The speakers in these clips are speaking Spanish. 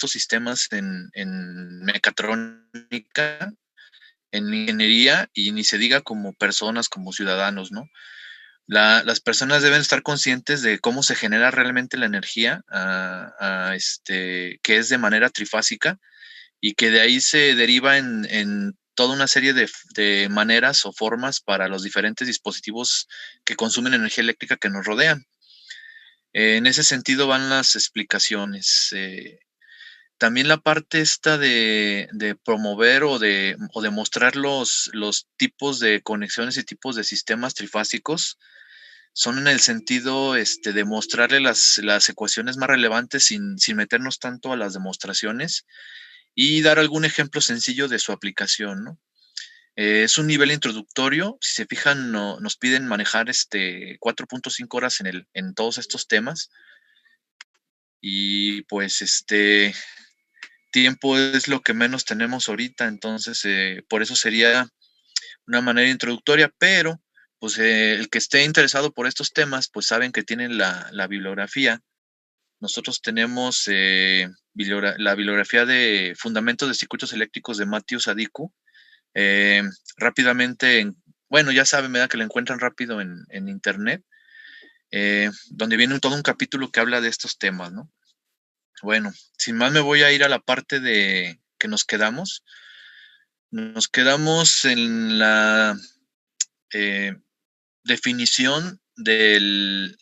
estos sistemas en mecatrónica, en ingeniería, y ni se diga como personas, como ciudadanos, ¿no? Las personas deben estar conscientes de cómo se genera realmente la energía, que es de manera trifásica, y que de ahí se deriva en toda una serie de maneras o formas para los diferentes dispositivos que consumen energía eléctrica que nos rodean. En ese sentido van las explicaciones. También la parte esta de promover o de mostrar los tipos de conexiones y tipos de sistemas trifásicos son en el sentido de mostrarle las ecuaciones más relevantes sin meternos tanto a las demostraciones, y dar algún ejemplo sencillo de su aplicación, ¿no? Es un nivel introductorio. Si se fijan, nos piden manejar 4.5 horas en todos estos temas, y pues tiempo es lo que menos tenemos ahorita. Entonces por eso sería una manera introductoria, pero pues el que esté interesado por estos temas, pues saben que tienen la bibliografía. Nosotros tenemos la bibliografía de Fundamentos de Circuitos Eléctricos de Matthew Sadiku. Rápidamente, bueno, ya saben, ¿verdad? Que lo encuentran rápido en internet, donde viene todo un capítulo que habla de estos temas, ¿no? Bueno, sin más me voy a ir a la parte de que nos quedamos. Nos quedamos en la definición del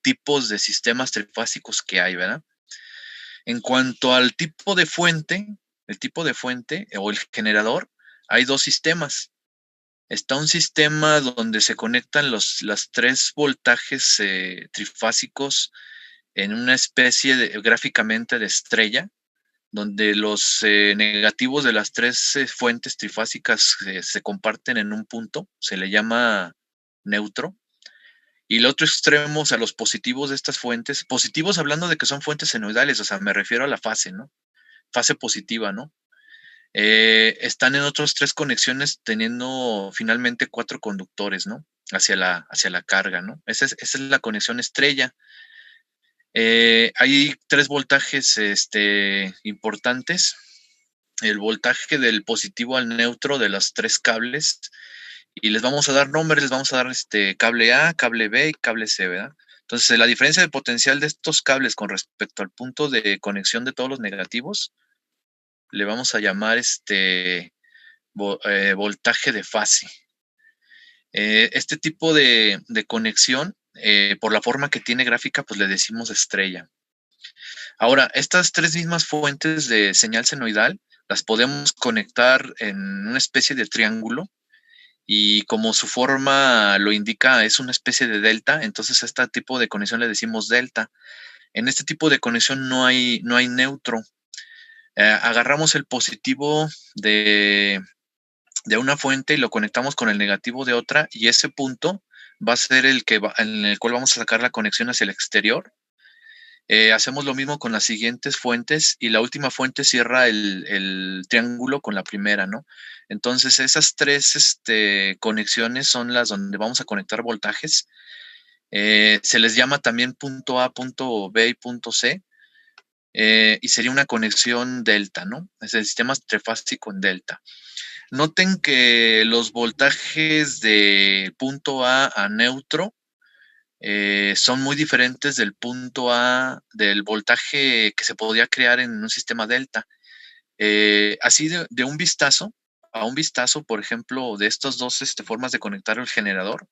tipos de sistemas trifásicos que hay, ¿verdad? En cuanto al tipo de fuente, o el generador, hay dos sistemas. Está un sistema donde se conectan los 3 voltajes trifásicos en una especie gráficamente de estrella, donde los negativos de las 3 fuentes trifásicas se comparten en un punto, se le llama neutro. Y el otro extremo, o sea, los positivos de estas fuentes, positivos hablando de que son fuentes senoidales, o sea, me refiero a la fase, ¿no? Fase positiva, ¿no? Están en otras 3 conexiones teniendo finalmente 4 conductores, ¿no? Hacia la carga, ¿no? Esa es la conexión estrella. Hay 3 voltajes importantes. El voltaje del positivo al neutro de los 3 cables, y les vamos a dar nombres, les vamos a dar cable A, cable B y cable C, ¿verdad? Entonces, la diferencia de potencial de estos cables con respecto al punto de conexión de todos los negativos, le vamos a llamar voltaje de fase. Este tipo de conexión, por la forma que tiene gráfica, pues le decimos estrella. Ahora, estas 3 mismas fuentes de señal senoidal las podemos conectar en una especie de triángulo, y como su forma lo indica, es una especie de delta. Entonces a este tipo de conexión le decimos delta. En este tipo de conexión no hay neutro. Agarramos el positivo de una fuente y lo conectamos con el negativo de otra, y ese punto va a ser en el cual vamos a sacar la conexión hacia el exterior. Hacemos lo mismo con las siguientes fuentes, y la última fuente cierra el triángulo con la primera, ¿no? Entonces esas 3 conexiones son las donde vamos a conectar voltajes. Se les llama también punto A, punto B y punto C, y sería una conexión delta, ¿no? Es el sistema trifásico en delta. Noten que los voltajes de punto A neutro son muy diferentes del punto A, del voltaje que se podría crear en un sistema delta. Así de un vistazo, por ejemplo, de estas dos formas de conectar el generador,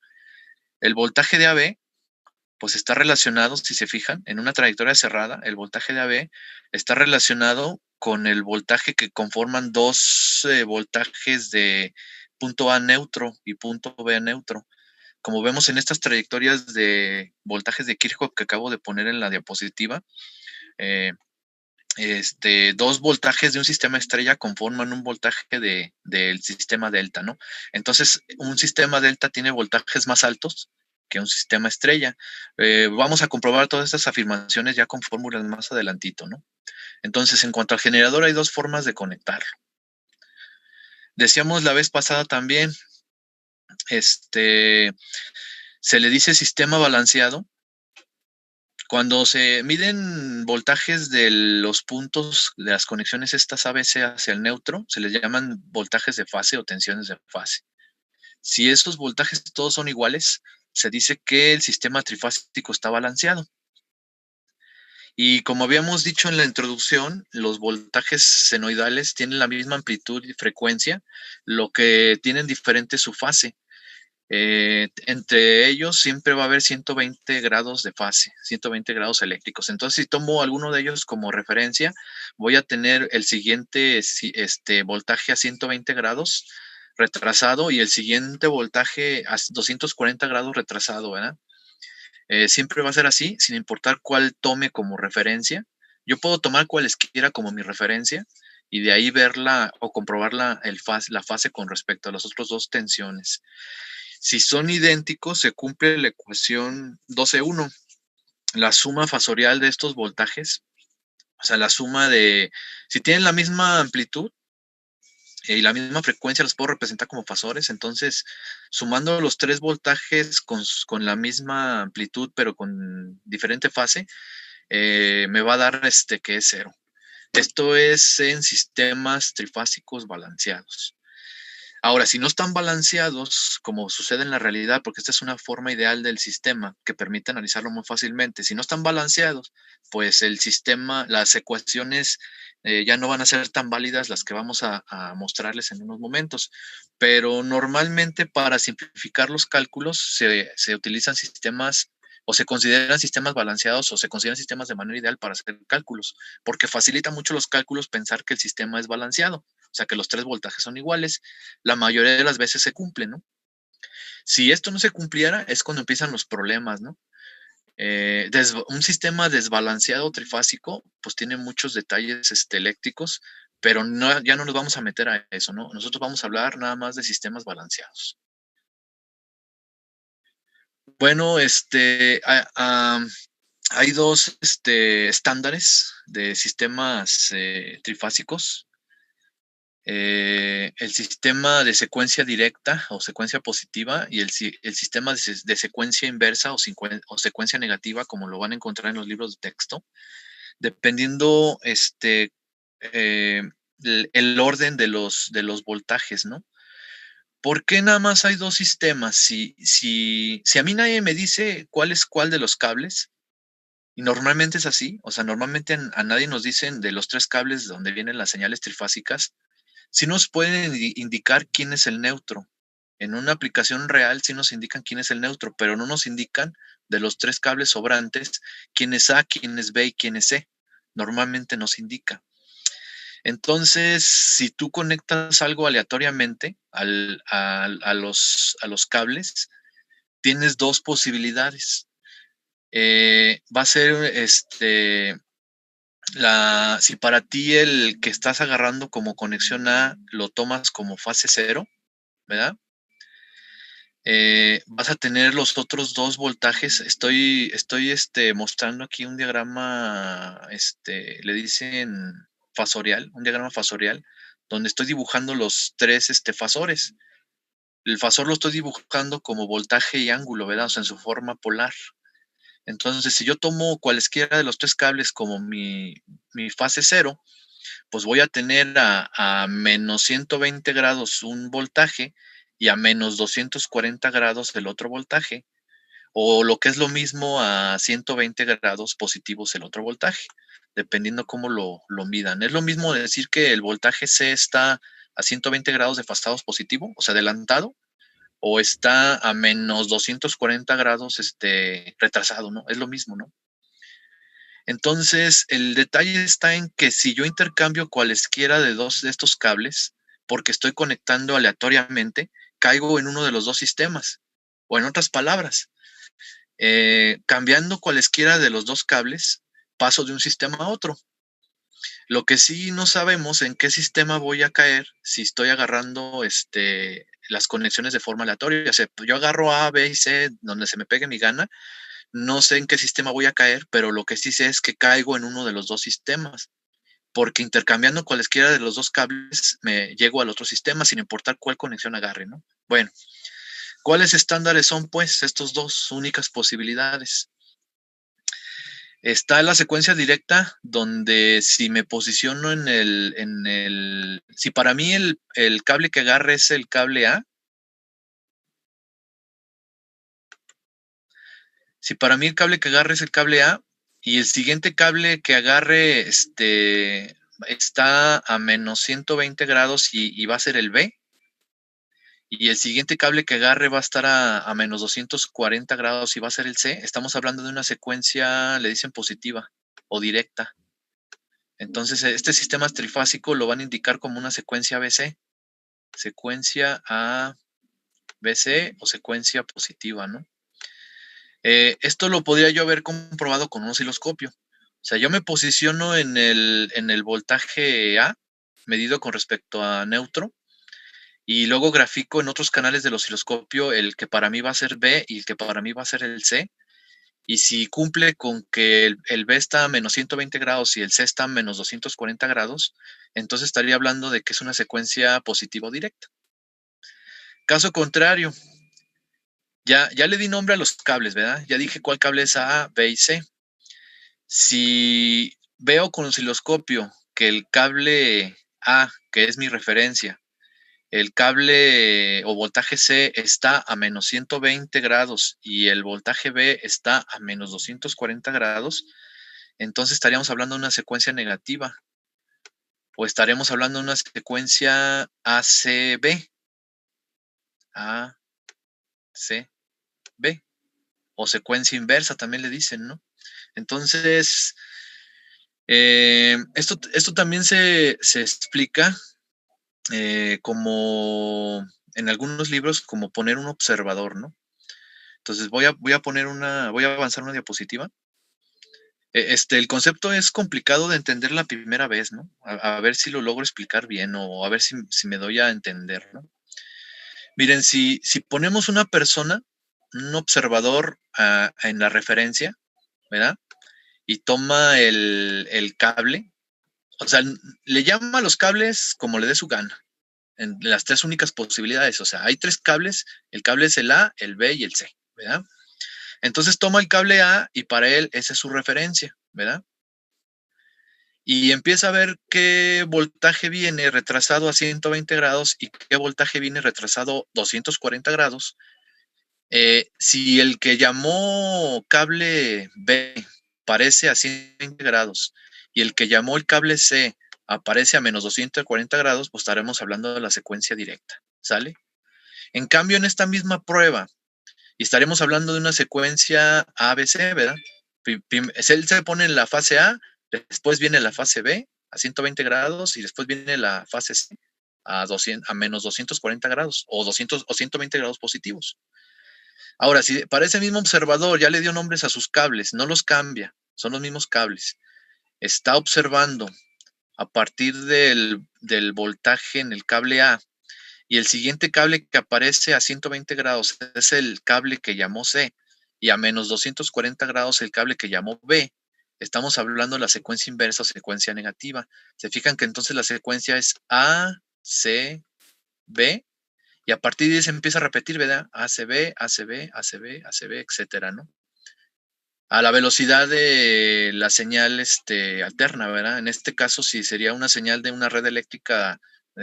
el voltaje de AB, pues está relacionado, si se fijan, en una trayectoria cerrada, el voltaje de AB está relacionado con el voltaje que conforman 2 voltajes de punto A neutro y punto B neutro. Como vemos en estas trayectorias de voltajes de Kirchhoff que acabo de poner en la diapositiva, 2 voltajes de un sistema estrella conforman un voltaje del sistema delta, ¿no? Entonces, un sistema delta tiene voltajes más altos que un sistema estrella. Vamos a comprobar todas estas afirmaciones ya con fórmulas más adelantito, ¿no? Entonces, en cuanto al generador, hay 2 formas de conectarlo. Decíamos la vez pasada también, se le dice sistema balanceado Cuando se miden voltajes de los puntos de las conexiones estas ABC hacia el neutro, se les llaman voltajes de fase o tensiones de fase. Si esos voltajes todos son iguales, se dice que el sistema trifásico está balanceado. Y como habíamos dicho en la introducción, los voltajes senoidales tienen la misma amplitud y frecuencia, lo que tienen diferente su fase. Entre ellos siempre va a haber 120 grados de fase, 120 grados eléctricos. Entonces, si tomo alguno de ellos como referencia, voy a tener el siguiente voltaje a 120 grados retrasado y el siguiente voltaje a 240 grados retrasado, ¿verdad? Siempre va a ser así, sin importar cuál tome como referencia. Yo puedo tomar cualesquiera como mi referencia y de ahí verla o comprobar la fase con respecto a las otras dos tensiones. Si son idénticos, se cumple la ecuación 12.1. La suma fasorial de estos voltajes, o sea, la suma de, si tienen la misma amplitud y la misma frecuencia, los puedo representar como fasores. Entonces, sumando los tres voltajes con la misma amplitud, pero con diferente fase, me va a dar que es 0. Esto es en sistemas trifásicos balanceados. Ahora, si no están balanceados, como sucede en la realidad, porque esta es una forma ideal del sistema que permite analizarlo muy fácilmente, si no están balanceados, pues el sistema, las ecuaciones ya no van a ser tan válidas las que vamos a mostrarles en unos momentos. Pero normalmente para simplificar los cálculos se utilizan sistemas o se consideran sistemas balanceados o se consideran sistemas de manera ideal para hacer cálculos, porque facilita mucho los cálculos pensar que el sistema es balanceado. O sea, que los tres voltajes son iguales, la mayoría de las veces se cumple, ¿no? Si esto no se cumpliera, es cuando empiezan los problemas, ¿no? Un sistema desbalanceado trifásico, pues tiene muchos detalles eléctricos, pero ya no nos vamos a meter a eso, ¿no? Nosotros vamos a hablar nada más de sistemas balanceados. Bueno, hay dos estándares de sistemas trifásicos. El sistema de secuencia directa o secuencia positiva y el sistema de secuencia inversa o secuencia negativa, como lo van a encontrar en los libros de texto, dependiendo el orden de los voltajes, ¿no? ¿Por qué nada más hay dos sistemas? Si a mí nadie me dice cuál es cuál de los cables, y normalmente es así, o sea, normalmente a nadie nos dicen de los tres cables de donde vienen las señales trifásicas, sí nos pueden indicar quién es el neutro. En una aplicación real sí nos indican quién es el neutro, pero no nos indican de los tres cables sobrantes quién es A, quién es B y quién es C. Normalmente nos indica. Entonces, si tú conectas algo aleatoriamente a los cables, tienes dos posibilidades. Va a ser si para ti el que estás agarrando como conexión A lo tomas como fase 0, ¿verdad? Vas a tener los otros dos voltajes. Estoy mostrando aquí un diagrama, le dicen fasorial, un diagrama fasorial, donde estoy dibujando los tres fasores. El fasor lo estoy dibujando como voltaje y ángulo, ¿verdad? O sea, en su forma polar. Entonces, si yo tomo cualesquiera de los tres cables como mi fase 0, pues voy a tener a menos 120 grados un voltaje y a menos 240 grados el otro voltaje, o lo que es lo mismo a 120 grados positivos el otro voltaje, dependiendo cómo lo midan. Es lo mismo decir que el voltaje C está a 120 grados desfasados positivo, o sea, adelantado, o está a menos 240 grados retrasado, ¿no? Es lo mismo, ¿no? Entonces, el detalle está en que si yo intercambio cualesquiera de dos de estos cables, porque estoy conectando aleatoriamente, caigo en uno de los dos sistemas. O en otras palabras, cambiando cualesquiera de los dos cables, paso de un sistema a otro. Lo que sí no sabemos en qué sistema voy a caer si estoy agarrando las conexiones de forma aleatoria. O sea, yo agarro A, B y C donde se me pegue mi gana. No sé en qué sistema voy a caer, pero lo que sí sé es que caigo en uno de los dos sistemas, porque intercambiando cualesquiera de los dos cables me llego al otro sistema sin importar cuál conexión agarre, ¿no? Bueno, ¿cuáles estándares son pues estos dos únicas posibilidades? Está la secuencia directa, donde si me posiciono si para mí el cable que agarre es el cable A, si para mí el cable que agarre es el cable A, y el siguiente cable que agarre está a menos 120 grados y va a ser el B, y el siguiente cable que agarre va a estar a menos 240 grados y va a ser el C, estamos hablando de una secuencia, le dicen positiva o directa. Entonces, este sistema trifásico lo van a indicar como una secuencia ABC, secuencia ABC o secuencia positiva, ¿no? Esto lo podría yo haber comprobado con un osciloscopio. O sea, yo me posiciono en el voltaje A, medido con respecto a neutro, y luego grafico en otros canales del osciloscopio el que para mí va a ser B y el que para mí va a ser el C. Y si cumple con que el B está a menos 120 grados y el C está a menos 240 grados, entonces estaría hablando de que es una secuencia positiva directa. Caso contrario, ya le di nombre a los cables, ¿verdad? Ya dije cuál cable es A, B y C. Si veo con osciloscopio que el cable A, que es mi referencia, el cable o voltaje C está a menos 120 grados y el voltaje B está a menos 240 grados, entonces estaríamos hablando de una secuencia negativa o estaremos hablando de una secuencia ACB, ACB, o secuencia inversa también le dicen, ¿no? Entonces, esto también se explica como en algunos libros, como poner un observador, ¿no? Entonces voy a avanzar una diapositiva. El concepto es complicado de entender la primera vez, ¿no? A ver si lo logro explicar bien o a ver si me doy a entender, ¿no? Miren, si ponemos una persona, un observador en la referencia, ¿verdad? Y toma el cable, o sea, le llama a los cables como le dé su gana, en las tres únicas posibilidades. O sea, hay tres cables, el cable es el A, el B y el C, ¿verdad? Entonces toma el cable A y para él esa es su referencia, ¿verdad? Y empieza a ver qué voltaje viene retrasado a 120 grados y qué voltaje viene retrasado 240 grados. Si el que llamó cable B aparece a 120 grados y el que llamó el cable C aparece a menos 240 grados, pues estaremos hablando de la secuencia directa, ¿sale? En cambio, en esta misma prueba, y estaremos hablando de una secuencia ABC, ¿verdad? Él se pone en la fase A, después viene la fase B a 120 grados y después viene la fase C a menos 240 grados o 200 o 120 grados positivos. Ahora, si para ese mismo observador ya le dio nombres a sus cables, no los cambia, son los mismos cables, está observando a partir del voltaje en el cable A y el siguiente cable que aparece a 120 grados es el cable que llamó C y a menos 240 grados el cable que llamó B, estamos hablando de la secuencia inversa o secuencia negativa. Se fijan que entonces la secuencia es A, C, B y a partir de ahí se empieza a repetir, ¿verdad? ACB, ACB, ACB, ACB, etcétera, ¿no? A la velocidad de la señal alterna, ¿verdad? En este caso, si sería una señal de una red eléctrica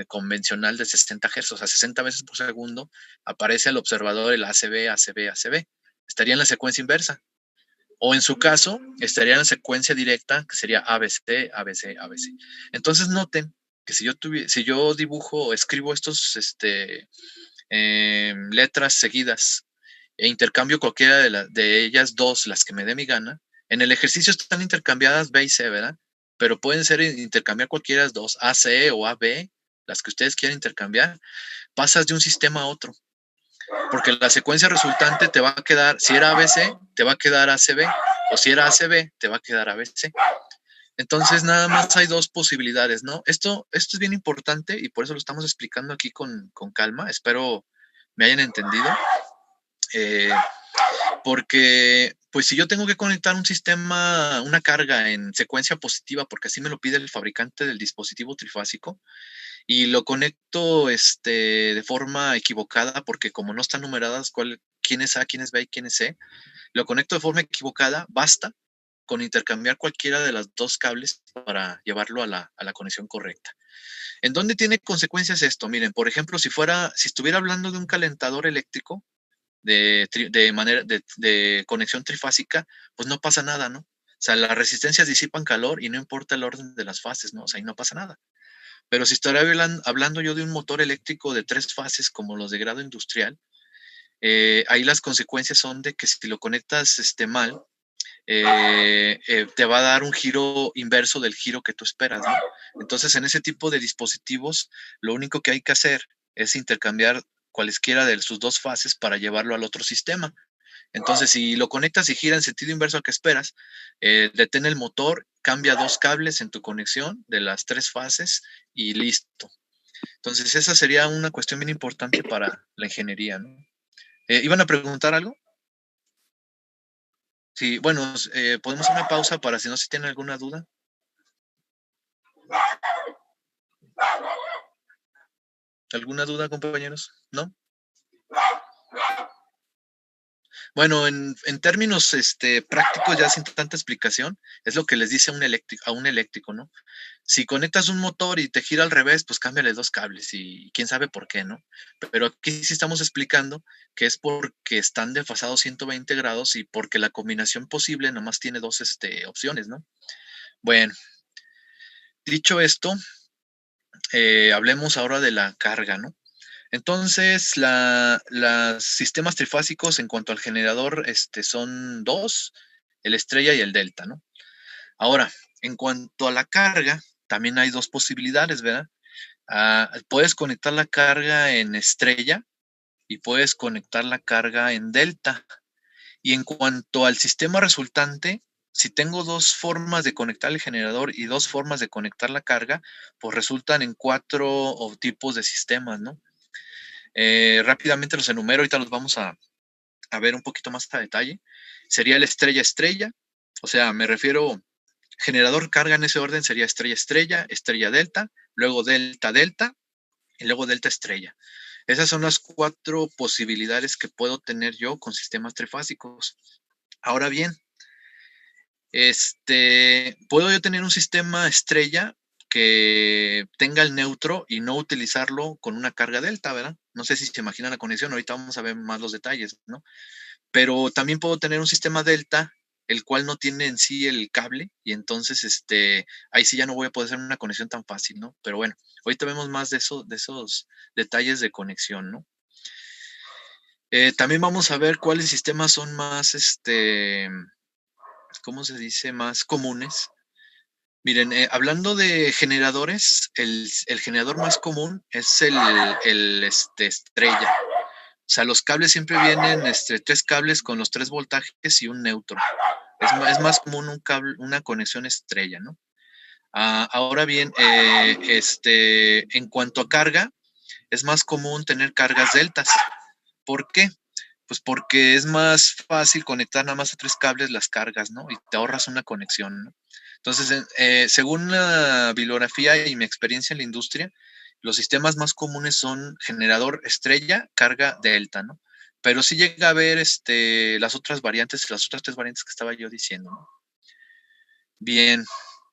convencional de 60 Hz, o sea, 60 veces por segundo, aparece al observador el ACB, ACB, ACB. Estaría en la secuencia inversa. O en su caso, estaría en la secuencia directa, que sería ABC, ABC, ABC. Entonces noten que si yo dibujo o escribo estos letras seguidas e intercambio cualquiera de ellas dos, las que me dé mi gana, en el ejercicio están intercambiadas B y C, ¿verdad? Pero pueden ser intercambiar cualquiera de las dos, AC o AB, las que ustedes quieran intercambiar, pasas de un sistema a otro, porque la secuencia resultante te va a quedar, si era ABC, te va a quedar ACB, o si era ACB, te va a quedar ABC. Entonces, nada más hay dos posibilidades, ¿no? Esto es bien importante y por eso lo estamos explicando aquí con calma. Espero me hayan entendido. Porque, pues, si yo tengo que conectar un sistema, una carga en secuencia positiva, porque así me lo pide el fabricante del dispositivo trifásico, y lo conecto de forma equivocada, porque como no están numeradas quién es A, quién es B y quién es C, lo conecto de forma equivocada, basta con intercambiar cualquiera de las dos cables para llevarlo a la conexión correcta. ¿En dónde tiene consecuencias esto? Miren, por ejemplo, si estuviera hablando de un calentador eléctrico de conexión trifásica, pues no pasa nada, ¿no? O sea, las resistencias disipan calor y no importa el orden de las fases, ¿no? O sea, ahí no pasa nada. Pero si estaría hablando yo de un motor eléctrico de 3 fases como los de grado industrial, ahí las consecuencias son de que si lo conectas mal, te va a dar un giro inverso del giro que tú esperas, ¿no? Entonces, en ese tipo de dispositivos, lo único que hay que hacer es intercambiar cualesquiera de sus dos fases para llevarlo al otro sistema. Entonces, si lo conectas y gira en sentido inverso al que esperas, detén el motor, cambia 2 cables en tu conexión de las 3 fases y listo. Entonces, esa sería una cuestión bien importante para la ingeniería, ¿no? ¿Iban a preguntar algo? Sí, bueno, podemos hacer una pausa para si no se tienen alguna duda. ¿Alguna duda, compañeros? ¿No? Bueno, en términos prácticos, ya sin tanta explicación, es lo que les dice a un eléctrico, ¿no? Si conectas un motor y te gira al revés, pues cámbiale 2 cables y quién sabe por qué, ¿no? Pero aquí sí estamos explicando que es porque están desfasados 120 grados y porque la combinación posible nomás tiene dos opciones, ¿no? Bueno, dicho esto, hablemos ahora de la carga, ¿no? Entonces, los sistemas trifásicos en cuanto al generador son dos, el estrella y el delta, ¿no? Ahora, en cuanto a la carga, también hay dos posibilidades, ¿verdad? Puedes conectar la carga en estrella y puedes conectar la carga en delta. Y en cuanto al sistema resultante, si tengo 2 formas de conectar el generador y 2 formas de conectar la carga, pues resultan en 4 tipos de sistemas, ¿no? Rápidamente los enumero, ahorita los vamos a ver un poquito más a detalle. Sería el estrella-estrella, o sea, me refiero, generador carga en ese orden sería estrella-estrella, estrella-delta, luego delta-delta y luego delta-estrella. Esas son las 4 posibilidades que puedo tener yo con sistemas trifásicos. Ahora bien, puedo yo tener un sistema estrella que tenga el neutro y no utilizarlo con una carga delta, ¿verdad? No sé si se imaginan la conexión, ahorita vamos a ver más los detalles, ¿no? Pero también puedo tener un sistema delta, el cual no tiene en sí el cable, y entonces ahí sí ya no voy a poder hacer una conexión tan fácil, ¿no? Pero bueno, ahorita vemos más de esos detalles de conexión, ¿no? También vamos a ver cuáles sistemas son más, ¿cómo se dice? Más comunes. Miren, hablando de generadores, el generador más común es el estrella. O sea, los cables siempre vienen 3 cables con los 3 voltajes y un neutro. Es más común una conexión estrella, ¿no? Ahora bien, en cuanto a carga, es más común tener cargas deltas. ¿Por qué? Pues porque es más fácil conectar nada más a 3 cables las cargas, ¿no? Y te ahorras una conexión, ¿no? Entonces, según la bibliografía y mi experiencia en la industria, los sistemas más comunes son generador estrella, carga delta, ¿no? Pero sí llega a haber las otras 3 variantes que estaba yo diciendo, ¿no? Bien,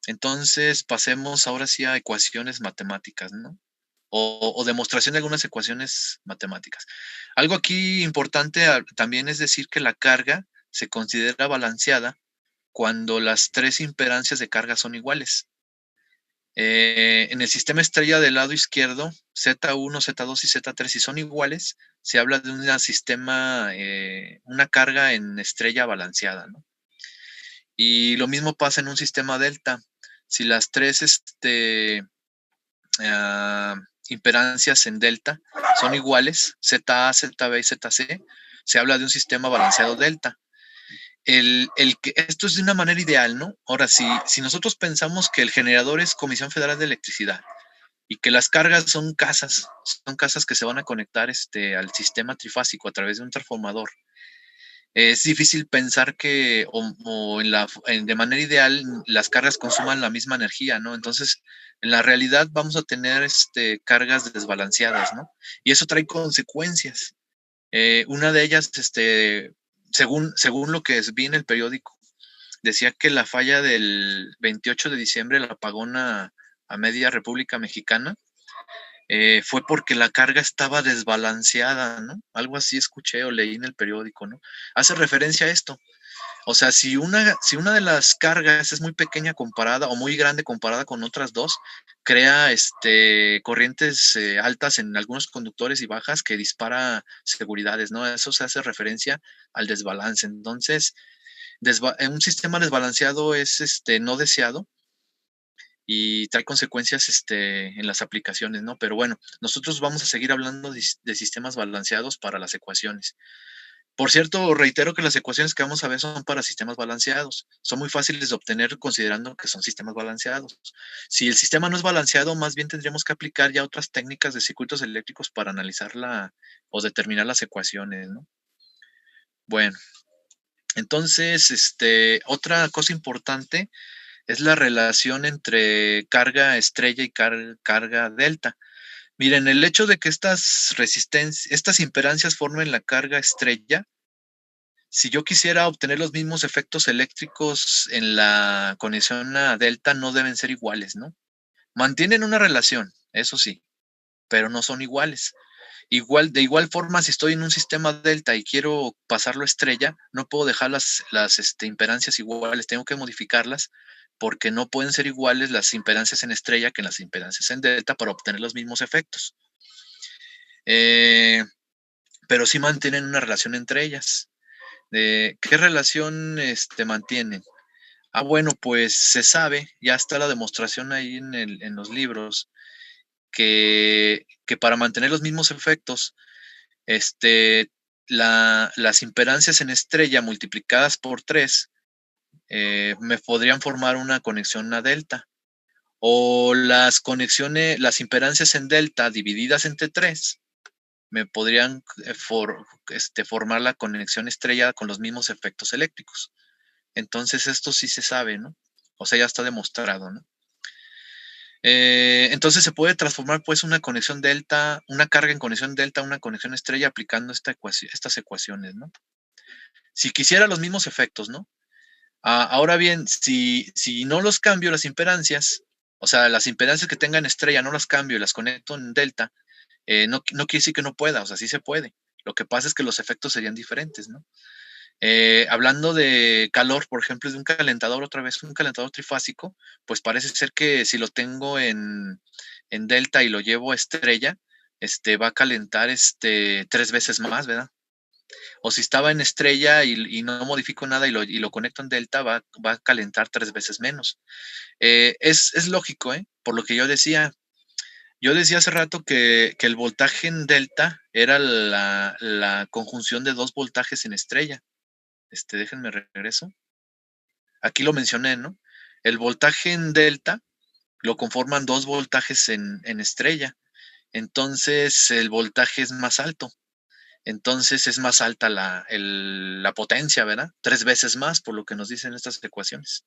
entonces pasemos ahora sí a ecuaciones matemáticas, ¿no? O demostración de algunas ecuaciones matemáticas. Algo aquí importante también es decir que la carga se considera balanceada cuando las 3 impedancias de carga son iguales. En el sistema estrella del lado izquierdo, Z1, Z2 y Z3, si son iguales, se habla de una carga en estrella balanceada, ¿no? Y lo mismo pasa en un sistema delta. Si las 3 impedancias en delta son iguales, ZA, ZB y ZC, se habla de un sistema balanceado delta. Esto es de una manera ideal, ¿no? Ahora, si nosotros pensamos que el generador es Comisión Federal de Electricidad y que las cargas son casas que se van a conectar al sistema trifásico a través de un transformador, es difícil pensar que de manera ideal las cargas consuman la misma energía, ¿no? Entonces, en la realidad vamos a tener cargas desbalanceadas, ¿no? Y eso trae consecuencias. Una de ellas, según lo que vi en el periódico, decía que la falla del 28 de diciembre, el apagón a media República Mexicana, fue porque la carga estaba desbalanceada, ¿no? Algo así escuché o leí en el periódico, ¿no? Hace referencia a esto. O sea, si una de las cargas es muy pequeña comparada o muy grande comparada con otras dos, crea corrientes altas en algunos conductores y bajas que dispara seguridades, ¿no? Eso se hace referencia al desbalance. Entonces, un sistema desbalanceado es no deseado y trae consecuencias en las aplicaciones, ¿no? Pero bueno, nosotros vamos a seguir hablando de sistemas balanceados para las ecuaciones. Por cierto, reitero que las ecuaciones que vamos a ver son para sistemas balanceados. Son muy fáciles de obtener considerando que son sistemas balanceados. Si el sistema no es balanceado, más bien tendríamos que aplicar ya otras técnicas de circuitos eléctricos para analizarla o determinar las ecuaciones, ¿no? Bueno, entonces, otra cosa importante es la relación entre carga estrella y carga delta. Miren, el hecho de que estas impedancias formen la carga estrella, si yo quisiera obtener los mismos efectos eléctricos en la conexión a delta, no deben ser iguales, ¿no? Mantienen una relación, eso sí, pero no son iguales. De igual forma, si estoy en un sistema delta y quiero pasarlo a estrella, no puedo dejar las impedancias iguales, tengo que modificarlas porque no pueden ser iguales las impedancias en estrella que las impedancias en delta para obtener los mismos efectos. Pero sí mantienen una relación entre ellas. ¿Qué relación mantienen? Bueno, pues se sabe, ya está la demostración ahí en los libros, que para mantener los mismos efectos, las impedancias en estrella multiplicadas por 3 me podrían formar una conexión a delta. O las impedancias en delta divididas entre 3 me podrían formar la conexión estrella con los mismos efectos eléctricos. Entonces esto sí se sabe, ¿no? O sea, ya está demostrado, ¿no? Entonces se puede transformar pues una conexión delta, una carga en conexión delta, una conexión estrella aplicando estas ecuaciones, ¿no? Si quisiera los mismos efectos, ¿no? Ahora bien, si no los cambio las impedancias, o sea, las impedancias que tengan estrella no las cambio y las conecto en delta, no quiere decir que no pueda, o sea, sí se puede. Lo que pasa es que los efectos serían diferentes, ¿no? Hablando de calor, por ejemplo, de un calentador, otra vez, un calentador trifásico, pues parece ser que si lo tengo en delta y lo llevo a estrella, va a calentar 3 veces más, ¿verdad? O si estaba en estrella y no modifico nada y lo conecto en delta, va a calentar 3 veces menos. Es lógico, ¿eh? Por lo que yo decía. Yo decía hace rato que el voltaje en delta era la conjunción de dos voltajes en estrella. Déjenme regreso. Aquí lo mencioné, ¿no? El voltaje en delta lo conforman dos voltajes en estrella. Entonces el voltaje es más alto. Entonces es más alta la potencia, ¿verdad? 3 veces más, por lo que nos dicen estas ecuaciones.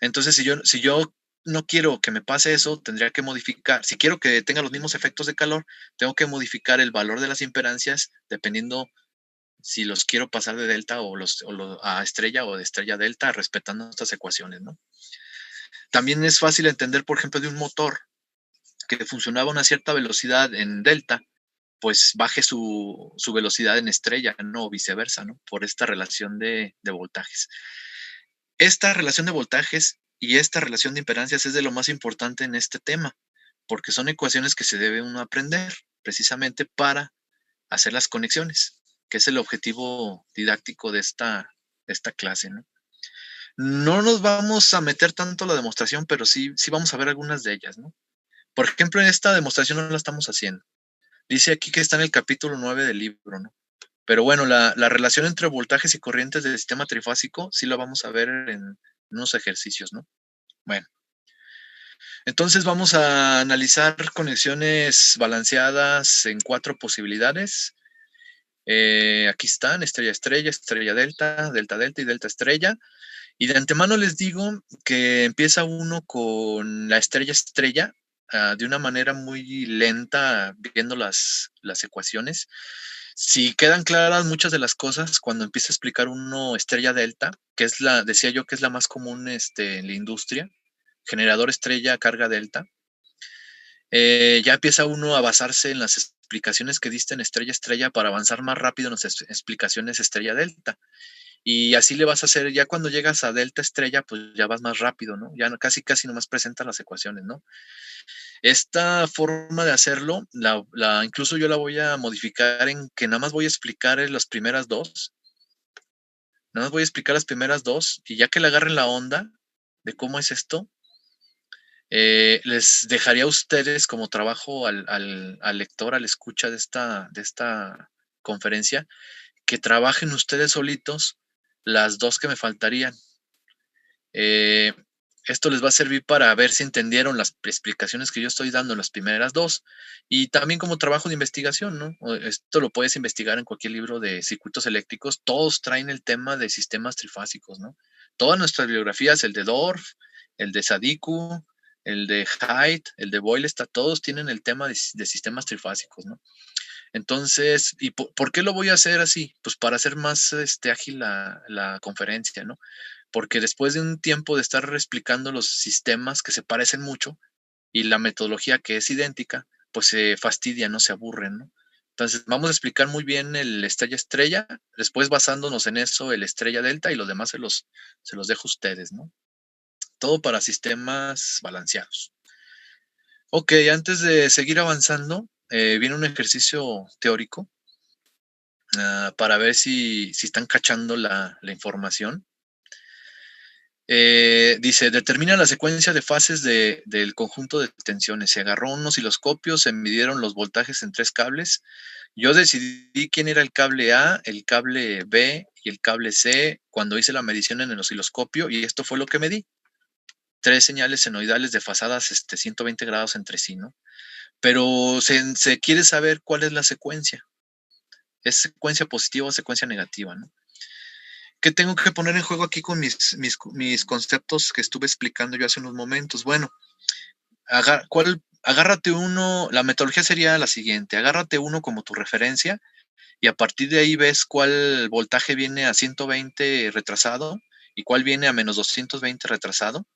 Entonces, si yo no quiero que me pase eso, tendría que modificar. Si quiero que tenga los mismos efectos de calor, tengo que modificar el valor de las impedancias dependiendo si los quiero pasar de delta a estrella o de estrella a delta, respetando estas ecuaciones, ¿no? También es fácil entender, por ejemplo, de un motor que funcionaba a una cierta velocidad en delta, pues baje su velocidad en estrella, no viceversa, ¿no? Por esta relación de voltajes. Esta relación de voltajes y esta relación de impedancias es de lo más importante en este tema, porque son ecuaciones que se debe uno aprender precisamente para hacer las conexiones, que es el objetivo didáctico de esta clase, ¿no? No nos vamos a meter tanto a la demostración, pero sí vamos a ver algunas de ellas, ¿no? Por ejemplo, en esta demostración no la estamos haciendo. Dice aquí que está en el capítulo 9 del libro, ¿no? Pero bueno, la relación entre voltajes y corrientes del sistema trifásico sí la vamos a ver en unos ejercicios, ¿no? Bueno, entonces vamos a analizar conexiones balanceadas en 4 posibilidades. Aquí están, estrella, estrella, estrella, delta, delta, delta y delta, estrella. Y de antemano les digo que empieza uno con la estrella, estrella, de una manera muy lenta viendo las ecuaciones. Si quedan claras muchas de las cosas cuando empieza a explicar uno estrella delta, que es decía yo que es la más común en la industria, generador estrella carga delta, ya empieza uno a basarse en las explicaciones que diste en estrella estrella para avanzar más rápido en las explicaciones estrella delta. Y así le vas a hacer, ya cuando llegas a delta estrella, pues ya vas más rápido, ¿no? Ya casi nomás presentan las ecuaciones, ¿no? Esta forma de hacerlo, incluso yo la voy a modificar en que nada más voy a explicar las primeras dos. Nada más voy a explicar las primeras dos y ya que le agarren la onda de cómo es esto, les dejaría a ustedes como trabajo al lector, al escucha de esta conferencia, que trabajen ustedes solitos las dos que me faltarían. Eh, Esto les va a servir para ver si entendieron las explicaciones que yo estoy dando en las primeras dos y también como trabajo de investigación, ¿no? Esto lo puedes investigar en cualquier libro de circuitos eléctricos. Todos traen el tema de sistemas trifásicos, ¿no? Todas nuestras bibliografías, el de Dorf, el de Sadiku, el de Haidt, el de Boylestad, todos tienen el tema de sistemas trifásicos, ¿no? Entonces, ¿y por qué lo voy a hacer así? Pues para hacer más ágil la conferencia, ¿no? Porque después de un tiempo de estar explicando los sistemas que se parecen mucho y la metodología que es idéntica, pues se fastidia, no se aburren, ¿no? Entonces, vamos a explicar muy bien el estrella estrella, después basándonos en eso, el estrella delta y los demás se los dejo a ustedes, ¿no? Todo para sistemas balanceados. Ok, antes de seguir avanzando, viene un ejercicio teórico para ver si están cachando la información. Dice, determina la secuencia de fases del conjunto de tensiones. Se agarró un osciloscopio, se midieron los voltajes en 3 cables. Yo decidí quién era el cable A, el cable B y el cable C cuando hice la medición en el osciloscopio y esto fue lo que medí. 3 señales senoidales desfasadas 120 grados entre sí, ¿no? Pero se quiere saber cuál es la secuencia. ¿Es secuencia positiva o secuencia negativa, no? ¿Qué tengo que poner en juego aquí con mis conceptos que estuve explicando yo hace unos momentos? Bueno, agárrate uno, la metodología sería la siguiente, agárrate uno como tu referencia y a partir de ahí ves cuál voltaje viene a 120 retrasado y cuál viene a menos 220 retrasado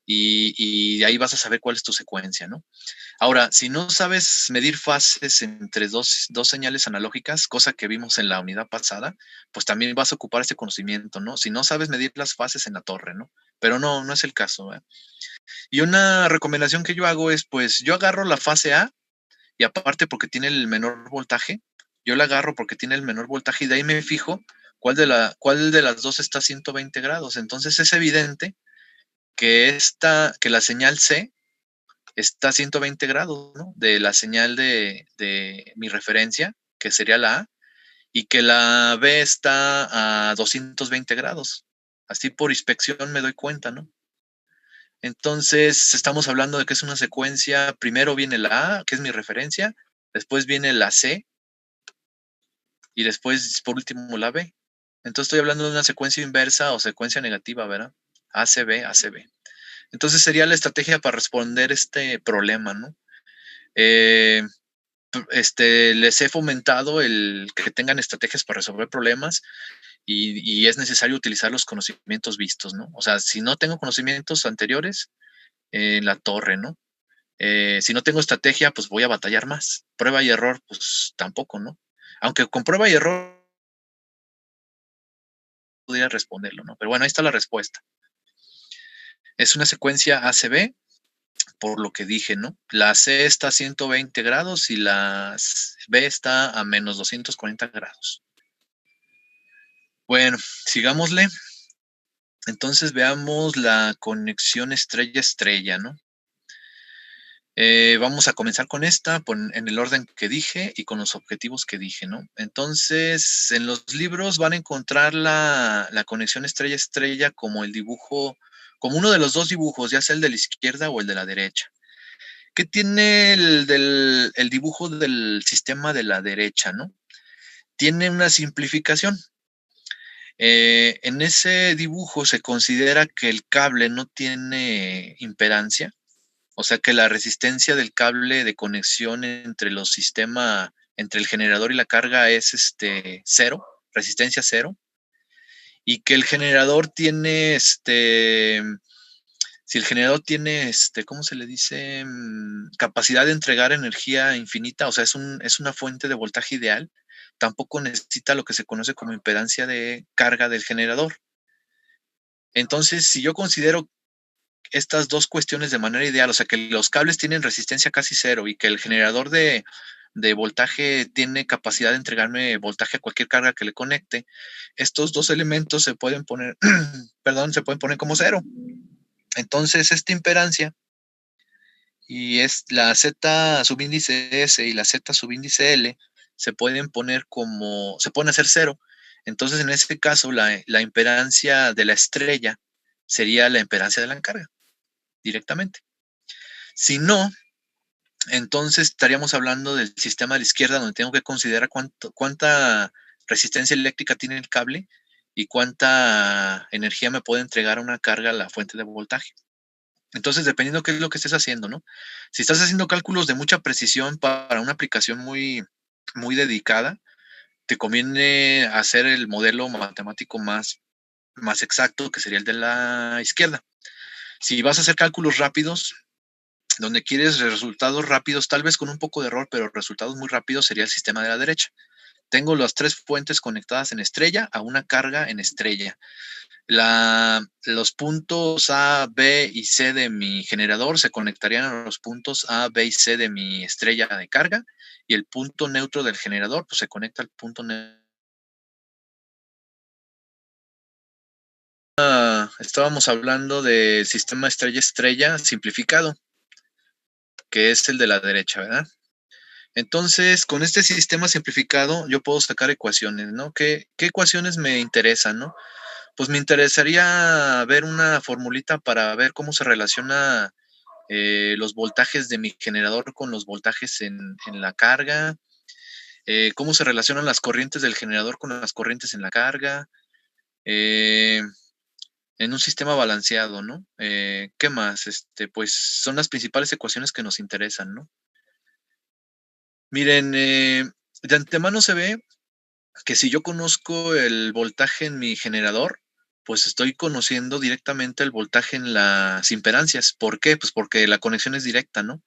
y de ahí vas a saber cuál es tu secuencia, ¿no? Ahora, si no sabes medir fases entre dos señales analógicas, cosa que vimos en la unidad pasada, pues también vas a ocupar ese conocimiento, ¿no? Si no sabes medir las fases en la torre, ¿no? Pero no es el caso, ¿eh? Y una recomendación que yo hago es, pues, yo agarro la fase A y aparte porque tiene el menor voltaje, yo la agarro porque tiene el menor voltaje y de ahí me fijo cuál de las dos está a 120 grados. Entonces es evidente que la señal C está a 120 grados, ¿no? De la señal de mi referencia, que sería la A, y que la B está a 220 grados. Así por inspección me doy cuenta, ¿no? Entonces, estamos hablando de que es una secuencia, primero viene la A, que es mi referencia, después viene la C, y después, por último, la B. Entonces, estoy hablando de una secuencia inversa o secuencia negativa, ¿verdad? ACB, ACB. Entonces, sería la estrategia para responder este problema, ¿no? Les he fomentado el que tengan estrategias para resolver problemas y es necesario utilizar los conocimientos vistos, ¿no? O sea, si no tengo conocimientos anteriores, en la torre, ¿no? Si no tengo estrategia, pues voy a batallar más. Prueba y error, pues tampoco, ¿no? Aunque con prueba y error podría responderlo, ¿no? Pero bueno, ahí está la respuesta. Es una secuencia ACB, por lo que dije, ¿no? La C está a 120 grados y la B está a menos 240 grados. Bueno, sigámosle. Entonces veamos la conexión estrella-estrella, ¿no? Vamos a comenzar con esta en el orden que dije y con los objetivos que dije, ¿no? Entonces, en los libros van a encontrar la conexión estrella-estrella como el dibujo, como uno de los dos dibujos, ya sea el de la izquierda o el de la derecha. ¿Qué tiene el dibujo del sistema de la derecha, no? Tiene una simplificación. En ese dibujo se considera que el cable no tiene impedancia, O sea que la resistencia del cable de conexión entre el generador y la carga es cero, resistencia cero, y que el generador tiene si el generador tiene ¿cómo se le dice? Capacidad de entregar energía infinita, o sea, es una fuente de voltaje ideal, tampoco necesita lo que se conoce como impedancia de carga del generador. Entonces, si yo considero estas dos cuestiones de manera ideal, o sea, que los cables tienen resistencia casi cero y que el generador de voltaje tiene capacidad de entregarme voltaje a cualquier carga que le conecte, estos dos elementos se pueden poner, perdón, se pueden poner como cero. Entonces, esta impedancia y es la Z subíndice S y la Z subíndice L se pueden hacer cero. Entonces, en este caso, la impedancia de la estrella sería la impedancia de la carga directamente. Si no, entonces estaríamos hablando del sistema de la izquierda, donde tengo que considerar cuánta resistencia eléctrica tiene el cable y cuánta energía me puede entregar una carga a la fuente de voltaje. Entonces, dependiendo qué es lo que estés haciendo, ¿no? Si estás haciendo cálculos de mucha precisión para una aplicación muy, muy dedicada, te conviene hacer el modelo matemático más exacto, que sería el de la izquierda. Si vas a hacer cálculos rápidos, donde quieres resultados rápidos, tal vez con un poco de error, pero resultados muy rápidos, sería el sistema de la derecha. Tengo las tres fuentes conectadas en estrella a una carga en estrella. Los puntos A, B y C de mi generador se conectarían a los puntos A, B y C de mi estrella de carga, y el punto neutro del generador pues se conecta al punto neutro. Estábamos hablando del sistema estrella-estrella simplificado, que es el de la derecha, ¿verdad? Entonces, con este sistema simplificado, yo puedo sacar ecuaciones, ¿no? ¿Qué ecuaciones me interesan, no? Pues me interesaría ver una formulita para ver cómo se relaciona los voltajes de mi generador con los voltajes en la carga, cómo se relacionan las corrientes del generador con las corrientes en la carga, eh, en un sistema balanceado, ¿no? ¿Qué más? Pues son las principales ecuaciones que nos interesan, ¿no? Miren, de antemano se ve que si yo conozco el voltaje en mi generador, pues estoy conociendo directamente el voltaje en las impedancias. ¿Por qué? Pues porque la conexión es directa, ¿no?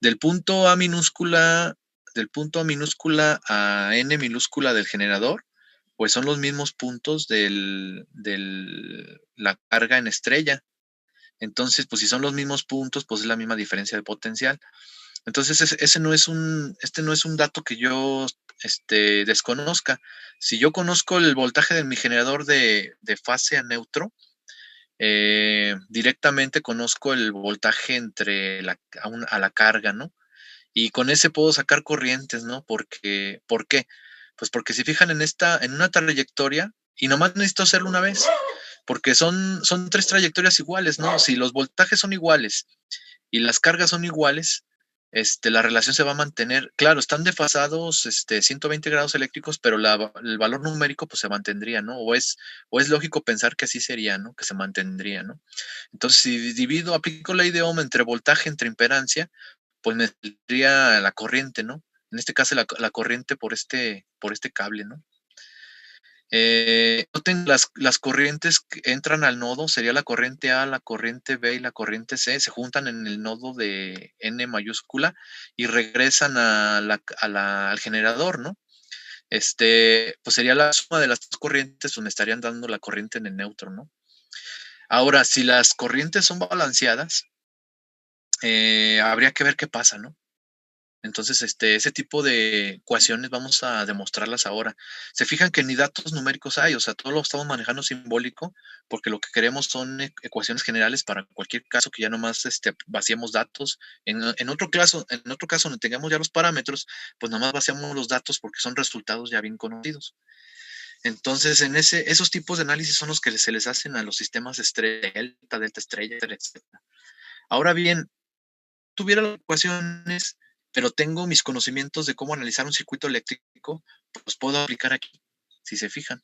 Del punto A minúscula, del punto A minúscula a N minúscula del generador, pues son los mismos puntos de la carga en estrella. Entonces, pues si son los mismos puntos, pues es la misma diferencia de potencial. Entonces, este no es un dato que yo desconozca. Si yo conozco el voltaje de mi generador de fase a neutro, directamente conozco el voltaje a la carga, ¿no? Y con ese puedo sacar corrientes, ¿no? ¿Por qué? Pues porque si fijan en una trayectoria, y nomás necesito hacerlo una vez, porque son tres trayectorias iguales, ¿no? Si los voltajes son iguales y las cargas son iguales, la relación se va a mantener. Claro, están desfasados 120 grados eléctricos, pero el valor numérico pues se mantendría, ¿no? O es lógico pensar que así sería, ¿no? Que se mantendría, ¿no? Entonces, si aplico la ley de Ohm entre voltaje, entre impedancia, pues me saldría la corriente, ¿no? En este caso la corriente por este cable, ¿no? Noten las corrientes que entran al nodo, sería la corriente A, la corriente B y la corriente C, se juntan en el nodo de N mayúscula y regresan al generador, ¿no? Pues sería la suma de las dos corrientes donde estarían dando la corriente en el neutro, ¿no? Ahora, si las corrientes son balanceadas, habría que ver qué pasa, ¿no? Entonces, ese tipo de ecuaciones vamos a demostrarlas ahora. Se fijan que ni datos numéricos hay, o sea, todo lo estamos manejando simbólico, porque lo que queremos son ecuaciones generales para cualquier caso que ya nomás vaciemos datos. En otro caso, donde tengamos ya los parámetros, pues nomás vaciamos los datos porque son resultados ya bien conocidos. Entonces, esos tipos de análisis son los que se les hacen a los sistemas estrella, delta estrella, etcétera. Ahora bien, tuviera las ecuaciones, pero tengo mis conocimientos de cómo analizar un circuito eléctrico, pues puedo aplicar aquí, si se fijan.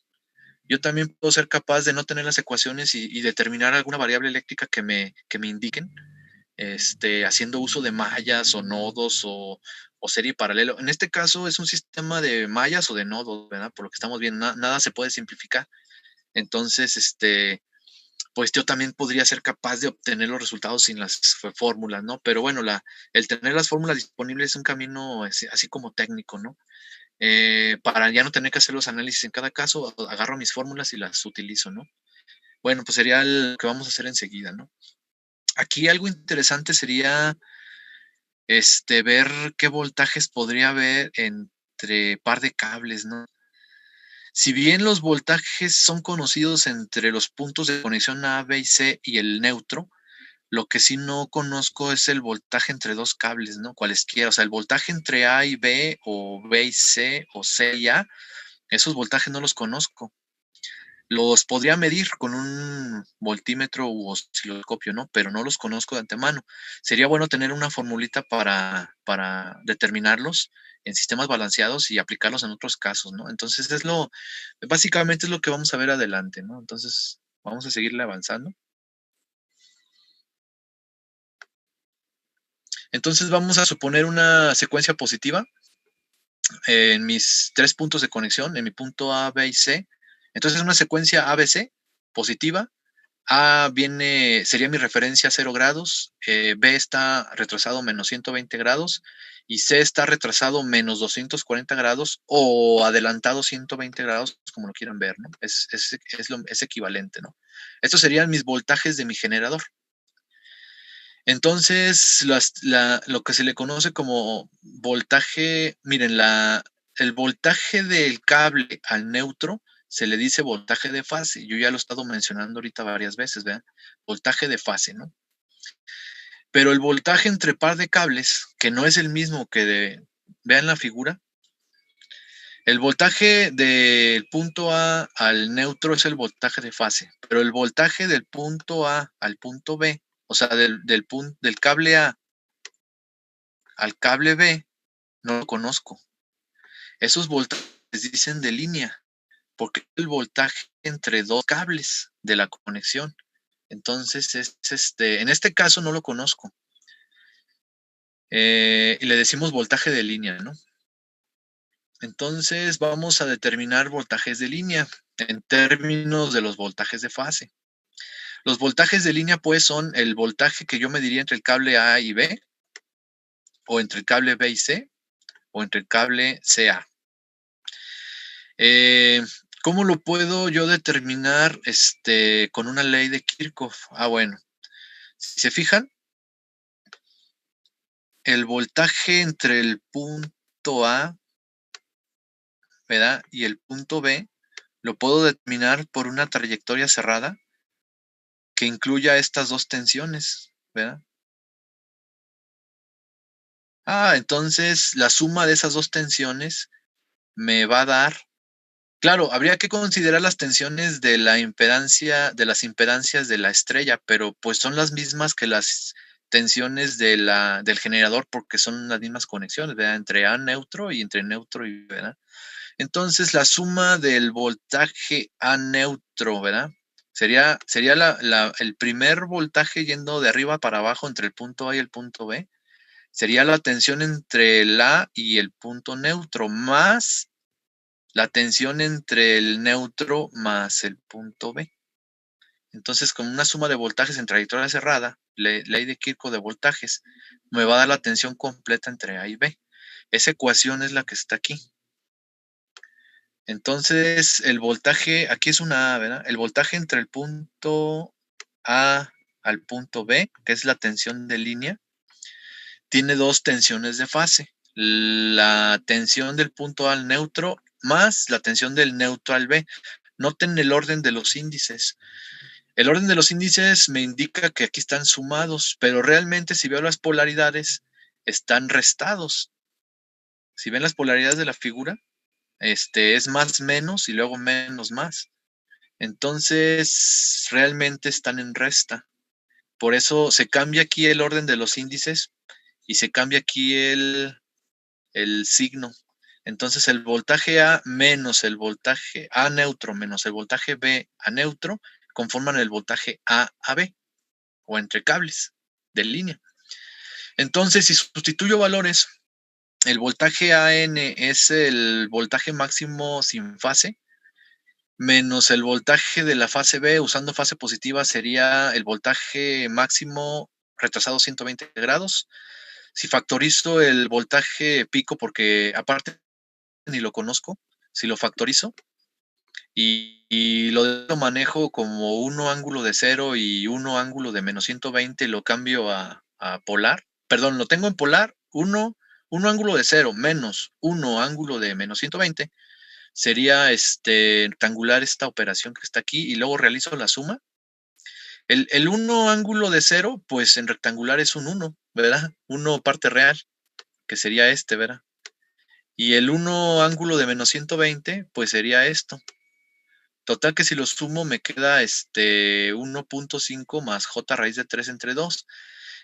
Yo también puedo ser capaz de no tener las ecuaciones y determinar alguna variable eléctrica que me indiquen haciendo uso de mallas o nodos o serie paralelo. En este caso es un sistema de mallas o de nodos, ¿verdad? Por lo que estamos viendo, nada se puede simplificar. Entonces, pues yo también podría ser capaz de obtener los resultados sin las fórmulas, ¿no? Pero bueno, el tener las fórmulas disponibles es un camino así como técnico, ¿no? Para ya no tener que hacer los análisis en cada caso, agarro mis fórmulas y las utilizo, ¿no? Bueno, pues sería lo que vamos a hacer enseguida, ¿no? Aquí algo interesante sería ver qué voltajes podría haber entre par de cables, ¿no? Si bien los voltajes son conocidos entre los puntos de conexión A, B y C y el neutro, lo que sí no conozco es el voltaje entre dos cables, ¿no? Cualesquiera, o sea, el voltaje entre A y B o B y C o C y A, esos voltajes no los conozco. Los podría medir con un voltímetro u osciloscopio, ¿no? Pero no los conozco de antemano. Sería bueno tener una formulita para determinarlos en sistemas balanceados y aplicarlos en otros casos, ¿no? Entonces básicamente es lo que vamos a ver adelante, ¿no? Entonces, vamos a seguirle avanzando. Entonces vamos a suponer una secuencia positiva en mis 3 puntos de conexión, en mi punto A, B y C. Entonces es una secuencia ABC positiva. A sería mi referencia a 0 grados, B está retrasado menos 120 grados y C está retrasado menos 240 grados o adelantado 120 grados, como lo quieran ver, ¿no? Es equivalente, ¿no? Estos serían mis voltajes de mi generador. Entonces, lo que se le conoce como voltaje, miren, el voltaje del cable al neutro se le dice voltaje de fase. Yo ya lo he estado mencionando ahorita varias veces, ¿verdad? Voltaje de fase, ¿no? Pero el voltaje entre par de cables, que no es el mismo vean la figura, el voltaje del punto A al neutro es el voltaje de fase, pero el voltaje del punto A al punto B, o sea, del cable A al cable B, no lo conozco. Esos voltajes dicen de línea, porque es el voltaje entre dos cables de la conexión. Entonces, en este caso no lo conozco. Y le decimos voltaje de línea, ¿no? Entonces vamos a determinar voltajes de línea en términos de los voltajes de fase. Los voltajes de línea, pues, son el voltaje que yo mediría entre el cable A y B, o entre el cable B y C, o entre el cable CA. ¿Cómo lo puedo yo determinar con una ley de Kirchhoff? Bueno, si se fijan, el voltaje entre el punto A, ¿verdad? Y el punto B, lo puedo determinar por una trayectoria cerrada que incluya estas dos tensiones, ¿verdad? Entonces la suma de esas dos tensiones me va a dar. Claro, habría que considerar las tensiones de la impedancia, de las impedancias de la estrella, pero pues son las mismas que las tensiones del generador porque son las mismas conexiones, ¿verdad? Entre A neutro y entre neutro y, ¿verdad? Entonces la suma del voltaje A neutro, ¿verdad? Sería el primer voltaje yendo de arriba para abajo entre el punto A y el punto B. Sería la tensión entre el A y el punto neutro, más la tensión entre el neutro más el punto B. Entonces, con una suma de voltajes en trayectoria cerrada, ley de Kirchhoff de voltajes, me va a dar la tensión completa entre A y B. Esa ecuación es la que está aquí. Entonces, el voltaje, aquí es una A, ¿verdad? El voltaje entre el punto A al punto B, que es la tensión de línea, tiene dos tensiones de fase. La tensión del punto A al neutro más la tensión del neutro al B. Noten el orden de los índices. El orden de los índices me indica que aquí están sumados, pero realmente si veo las polaridades, están restados. Si ven las polaridades de la figura, es más menos y luego menos más. Entonces, realmente están en resta. Por eso se cambia aquí el orden de los índices y se cambia aquí el signo. Entonces, el voltaje A menos el voltaje A neutro menos el voltaje B a neutro conforman el voltaje A a B o entre cables de línea. Entonces, si sustituyo valores, el voltaje AN es el voltaje máximo sin fase, menos el voltaje de la fase B, usando fase positiva, sería el voltaje máximo retrasado 120 grados. Si factorizo el voltaje pico, porque aparte ni lo conozco, si lo factorizo y lo manejo como uno ángulo de 0 y uno ángulo de menos 120, lo cambio a polar. Perdón, lo tengo en polar, uno ángulo de 0 menos uno ángulo de menos 120, sería rectangular esta operación que está aquí y luego realizo la suma. El 1 ángulo de 0, pues en rectangular es un 1, ¿verdad? 1 parte real, que sería ¿verdad? Y el 1 ángulo de menos 120, pues sería esto. Total que si lo sumo me queda 1.5 más j raíz de 3 entre 2,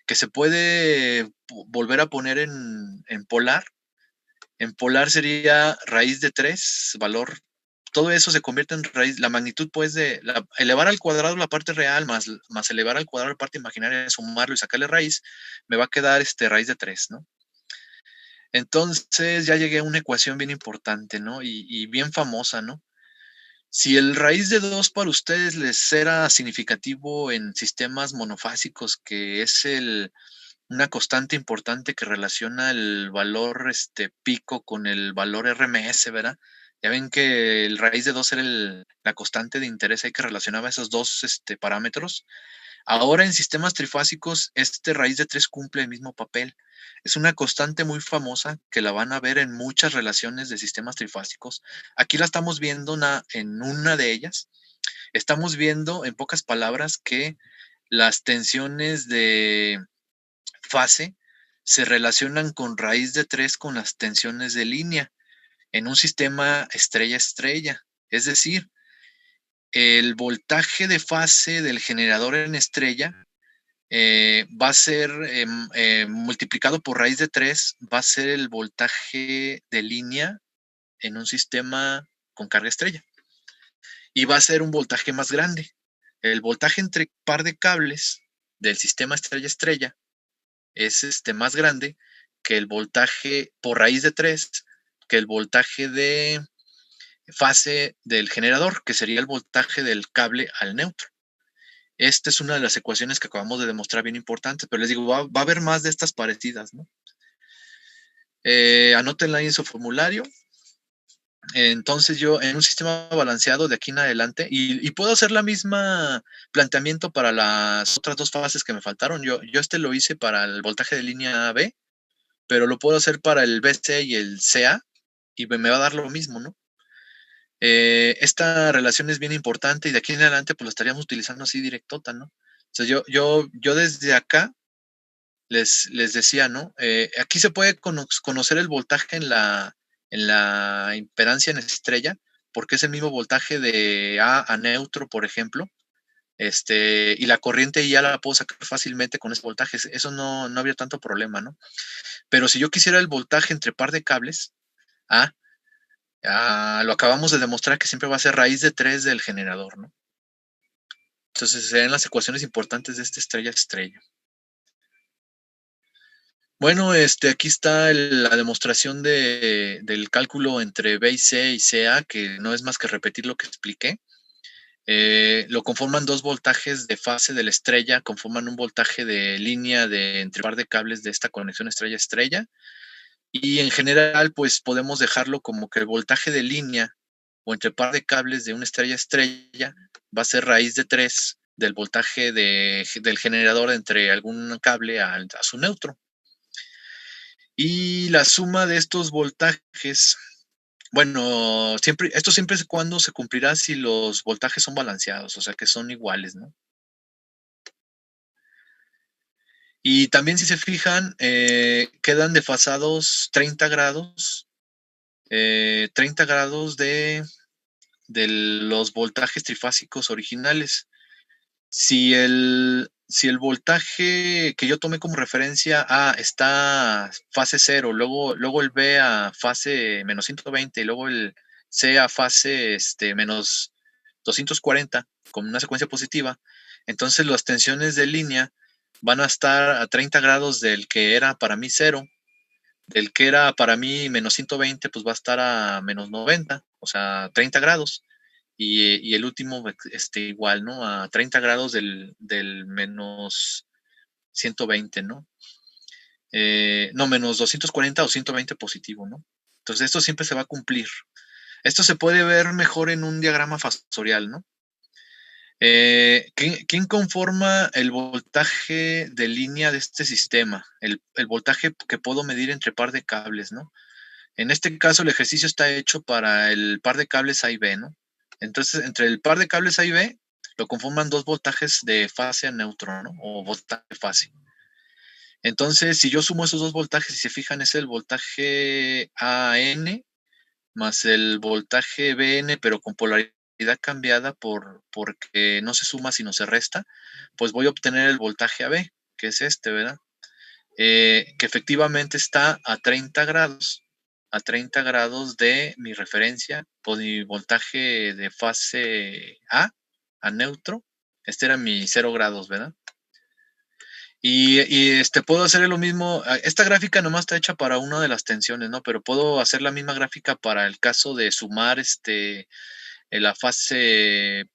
que se puede volver a poner en polar. En polar sería raíz de 3, valor, todo eso se convierte en raíz, la magnitud pues de elevar al cuadrado la parte real más elevar al cuadrado la parte imaginaria, sumarlo y sacarle raíz, me va a quedar raíz de 3, ¿no? Entonces ya llegué a una ecuación bien importante, ¿no? Y bien famosa, ¿no? Si el raíz de 2 para ustedes les era significativo en sistemas monofásicos, que es una constante importante que relaciona el valor pico con el valor RMS, ¿verdad? Ya ven que el raíz de 2 era la constante de interés ahí que relacionaba esos dos parámetros. Ahora en sistemas trifásicos, raíz de 3 cumple el mismo papel. Es una constante muy famosa que la van a ver en muchas relaciones de sistemas trifásicos. Aquí la estamos viendo en una de ellas. Estamos viendo, en pocas palabras, que las tensiones de fase se relacionan con raíz de 3 con las tensiones de línea en un sistema estrella-estrella. Es decir, el voltaje de fase del generador en estrella va a ser multiplicado por raíz de 3, va a ser el voltaje de línea en un sistema con carga estrella. Y va a ser un voltaje más grande. El voltaje entre par de cables del sistema estrella-estrella es más grande que el voltaje por raíz de 3, que el voltaje de fase del generador, que sería el voltaje del cable al neutro. Esta es una de las ecuaciones que acabamos de demostrar bien importantes, pero les digo, va a haber más de estas parecidas, ¿no? Anótenla ahí en su formulario. Entonces yo en un sistema balanceado de aquí en adelante, y puedo hacer la misma planteamiento para las otras dos fases que me faltaron. Yo lo hice para el voltaje de línea B, pero lo puedo hacer para el BC y el CA, y me va a dar lo mismo, ¿no? Esta relación es bien importante y de aquí en adelante pues la estaríamos utilizando así directota, ¿no? O sea, yo desde acá les decía, ¿no? Aquí se puede conocer el voltaje en la impedancia en estrella, porque es el mismo voltaje de A a neutro, por ejemplo, y la corriente ya la puedo sacar fácilmente con este voltaje, eso no habría tanto problema, ¿no? Pero si yo quisiera el voltaje entre par de cables, lo acabamos de demostrar que siempre va a ser raíz de 3 del generador, ¿no? Entonces serían las ecuaciones importantes de esta estrella-estrella. Bueno, aquí está la demostración del cálculo entre B y C y CA, que no es más que repetir lo que expliqué. Lo conforman dos voltajes de fase de la estrella, conforman un voltaje de línea entre par de cables de esta conexión estrella-estrella. Y en general, pues podemos dejarlo como que el voltaje de línea o entre par de cables de una estrella-estrella va a ser raíz de 3 del voltaje del generador entre algún cable a su neutro. Y la suma de estos voltajes, bueno, esto siempre es cuando se cumplirá si los voltajes son balanceados, o sea que son iguales, ¿no? Y también si se fijan, quedan desfasados 30 grados, 30 grados de los voltajes trifásicos originales. Si el voltaje que yo tomé como referencia A está fase 0, luego el B a fase menos 120 y luego el C a fase menos 240 con una secuencia positiva, entonces las tensiones de línea van a estar a 30 grados del que era para mí 0, del que era para mí menos 120, pues va a estar a menos 90, o sea, 30 grados. Y el último igual, ¿no? A 30 grados del menos 120, ¿no? No, menos 240 o 120 positivo, ¿no? Entonces esto siempre se va a cumplir. Esto se puede ver mejor en un diagrama fasorial, ¿no? ¿Quién conforma el voltaje de línea de este sistema? El voltaje que puedo medir entre par de cables, ¿no? En este caso, el ejercicio está hecho para el par de cables A y B, ¿no? Entonces, entre el par de cables A y B, lo conforman dos voltajes de fase a neutro, ¿no? O voltaje de fase. Entonces, si yo sumo esos dos voltajes, si se fijan, es el voltaje AN más el voltaje BN, pero con polaridad cambiada porque no se suma sino se resta, pues voy a obtener el voltaje AB, que es este, ¿verdad? Que efectivamente está a 30 grados, de mi referencia, o mi voltaje de fase a neutro. Este era mi 0 grados, ¿verdad? Y puedo hacer lo mismo. Esta gráfica nomás está hecha para una de las tensiones, ¿no? Pero puedo hacer la misma gráfica para el caso de sumar en la fase.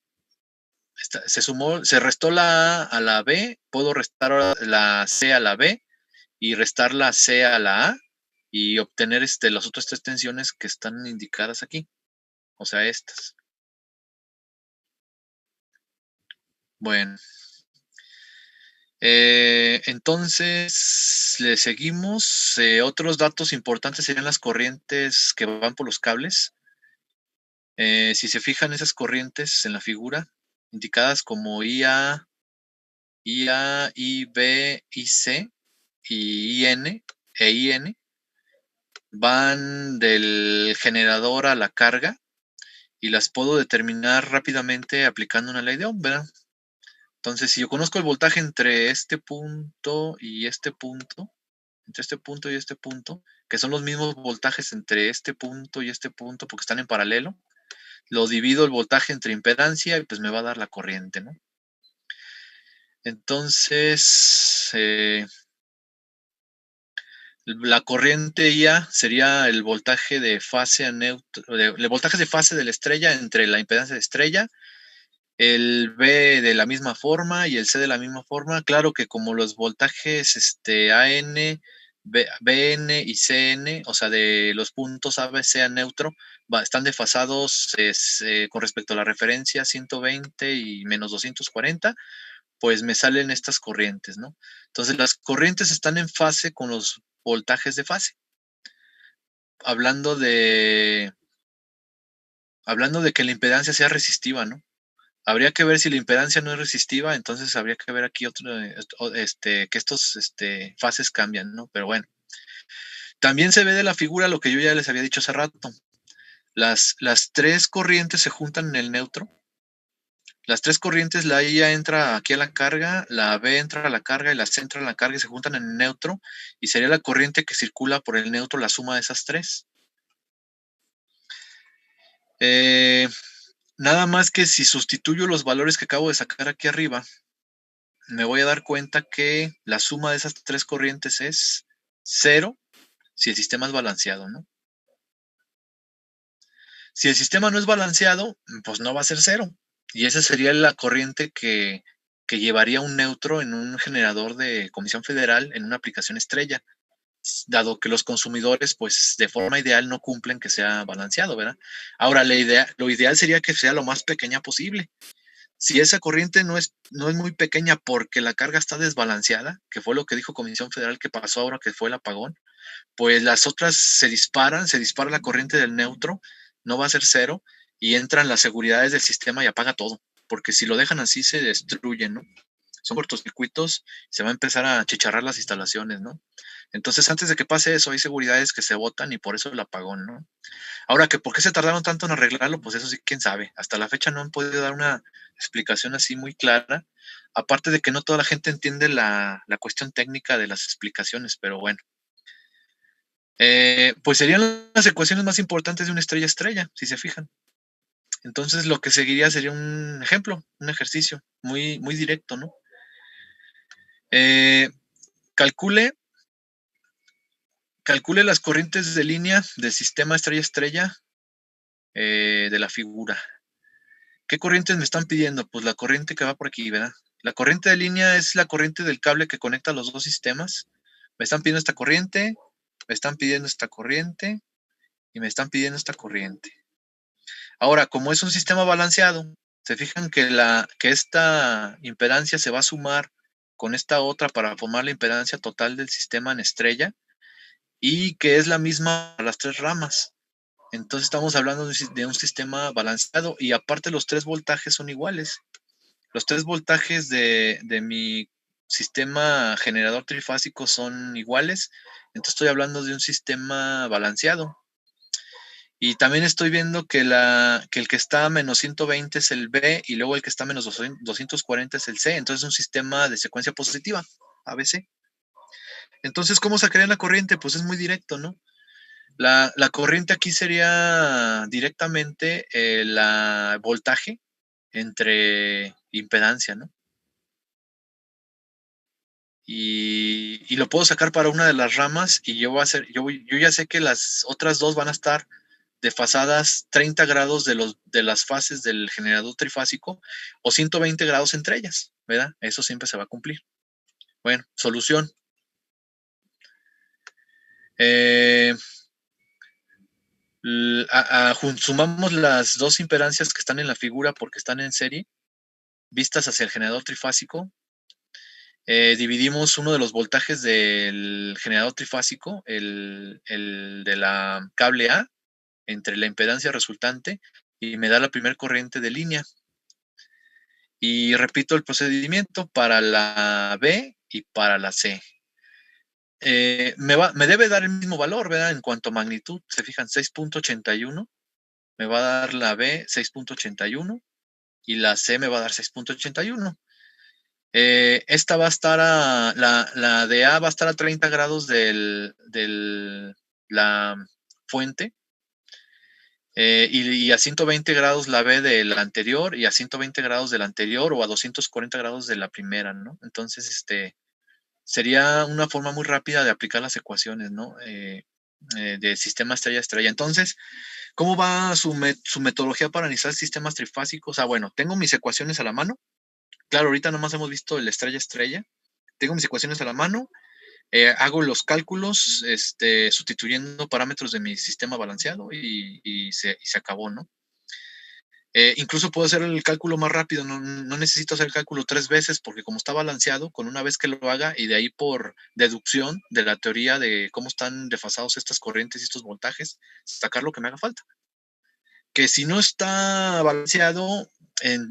Se restó la A a la B, puedo restar la C a la B y restar la C a la A y obtener las otras tres tensiones que están indicadas aquí. O sea, estas. Bueno. Entonces, le seguimos. Otros datos importantes serían las corrientes que van por los cables. Si se fijan esas corrientes en la figura, indicadas como IA, IB, IC y IN e IN, van del generador a la carga y las puedo determinar rápidamente aplicando una ley de Ohm, ¿verdad? Entonces, si yo conozco el voltaje entre este punto y este punto, que son los mismos voltajes entre este punto y este punto porque están en paralelo, lo divido el voltaje entre impedancia y pues me va a dar la corriente, ¿no? Entonces, la corriente IA sería el voltaje de fase a neutro, el voltaje de fase de la estrella entre la impedancia de estrella, el B de la misma forma y el C de la misma forma. Claro que como los voltajes AN, BN y CN, o sea, de los puntos A, B, C a neutro, están desfasados con respecto a la referencia 120 y menos 240, pues me salen estas corrientes, ¿no? Entonces las corrientes están en fase con los voltajes de fase. Hablando de que la impedancia sea resistiva, ¿no? Habría que ver si la impedancia no es resistiva, entonces habría que ver aquí que estos fases cambian, ¿no? Pero bueno. También se ve de la figura lo que yo ya les había dicho hace rato. Las tres corrientes se juntan en el neutro. Las tres corrientes, la IA entra aquí a la carga, la B entra a la carga y la C entra a la carga y se juntan en el neutro. Y sería la corriente que circula por el neutro la suma de esas tres. Nada más que si sustituyo los valores que acabo de sacar aquí arriba, me voy a dar cuenta que la suma de esas tres corrientes es 0 si el sistema es balanceado, ¿no? Si el sistema no es balanceado, pues no va a ser 0. Y esa sería la corriente que llevaría un neutro en un generador de Comisión Federal en una aplicación estrella, dado que los consumidores, pues de forma ideal no cumplen que sea balanceado, ¿verdad? Ahora, lo ideal sería que sea lo más pequeña posible. Si esa corriente no es muy pequeña porque la carga está desbalanceada, que fue lo que dijo Comisión Federal que pasó ahora que fue el apagón, pues las otras se dispara la corriente del neutro, no va a ser 0, y entran las seguridades del sistema y apaga todo, porque si lo dejan así se destruyen, ¿no? Son cortocircuitos, se va a empezar a chicharrar las instalaciones, ¿no? Entonces, antes de que pase eso, hay seguridades que se botan y por eso el apagón, ¿no? Ahora, que por qué se tardaron tanto en arreglarlo, pues eso sí, quién sabe. Hasta la fecha no han podido dar una explicación así muy clara, aparte de que no toda la gente entiende la cuestión técnica de las explicaciones, pero bueno. Pues serían las ecuaciones más importantes de una estrella, si se fijan. Entonces lo que seguiría sería un ejemplo, un ejercicio muy, muy directo, ¿no? Calcule las corrientes de línea del sistema estrella-estrella de la figura. ¿Qué corrientes me están pidiendo? Pues la corriente que va por aquí, ¿verdad? La corriente de línea es la corriente del cable que conecta los dos sistemas. Me están pidiendo esta corriente, me están pidiendo esta corriente y me están pidiendo esta corriente. Ahora, como es un sistema balanceado, se fijan que esta impedancia se va a sumar con esta otra para formar la impedancia total del sistema en estrella y que es la misma para las tres ramas. Entonces estamos hablando de un sistema balanceado y aparte los 3 voltajes son iguales. Los 3 voltajes de mi sistema generador trifásico son iguales. Entonces estoy hablando de un sistema balanceado. Y también estoy viendo que el que está a menos 120 es el B y luego el que está a menos 240 es el C. Entonces es un sistema de secuencia positiva, ABC. Entonces, ¿cómo sacarían la corriente? Pues es muy directo, ¿no? La corriente aquí sería directamente la voltaje entre impedancia, ¿no? Y lo puedo sacar para una de las ramas y yo ya sé que las otras dos van a estar desfasadas 30 grados de las fases del generador trifásico o 120 grados entre ellas, ¿verdad? Eso siempre se va a cumplir. Bueno, solución. Sumamos las dos impedancias que están en la figura porque están en serie, vistas hacia el generador trifásico. Dividimos uno de los voltajes del generador trifásico, el de la cable A, entre la impedancia resultante y me da la primera corriente de línea. Y repito el procedimiento para la B y para la C. Me debe dar el mismo valor, ¿verdad? En cuanto a magnitud, se fijan, 6.81, me va a dar la B 6.81 y la C me va a dar 6.81. Esta va a estar la de A va a estar a 30 grados de la fuente y a 120 grados la B de la anterior y a 120 grados de la anterior o a 240 grados de la primera, ¿no? Entonces, sería una forma muy rápida de aplicar las ecuaciones, ¿no? De sistema estrella-estrella. Entonces, ¿cómo va su metodología para analizar sistemas trifásicos? Bueno, tengo mis ecuaciones a la mano. Claro, ahorita nomás hemos visto el estrella-estrella. Tengo mis ecuaciones a la mano. Hago los cálculos sustituyendo parámetros de mi sistema balanceado y se acabó, ¿no? Incluso puedo hacer el cálculo más rápido, no necesito hacer el cálculo 3 veces porque como está balanceado, con una vez que lo haga y de ahí por deducción de la teoría de cómo están desfasados estas corrientes y estos voltajes, sacar lo que me haga falta. Que si no está balanceado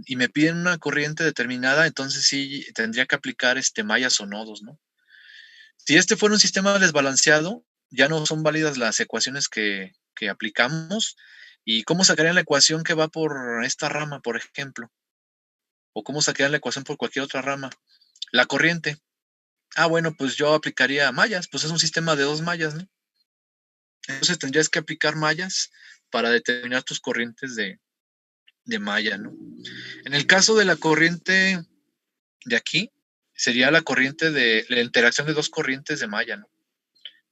y me piden una corriente determinada, entonces sí tendría que aplicar mallas o nodos, ¿no? Si fuera un sistema desbalanceado, ya no son válidas las ecuaciones que aplicamos. ¿Y cómo sacarían la ecuación que va por esta rama, por ejemplo? ¿O cómo sacarían la ecuación por cualquier otra rama? La corriente. Bueno, pues yo aplicaría mallas, pues es un sistema de 2 mallas, ¿no? Entonces tendrías que aplicar mallas para determinar tus corrientes de malla, ¿no? En el caso de la corriente de aquí, sería la corriente de la interacción de dos corrientes de malla, ¿no?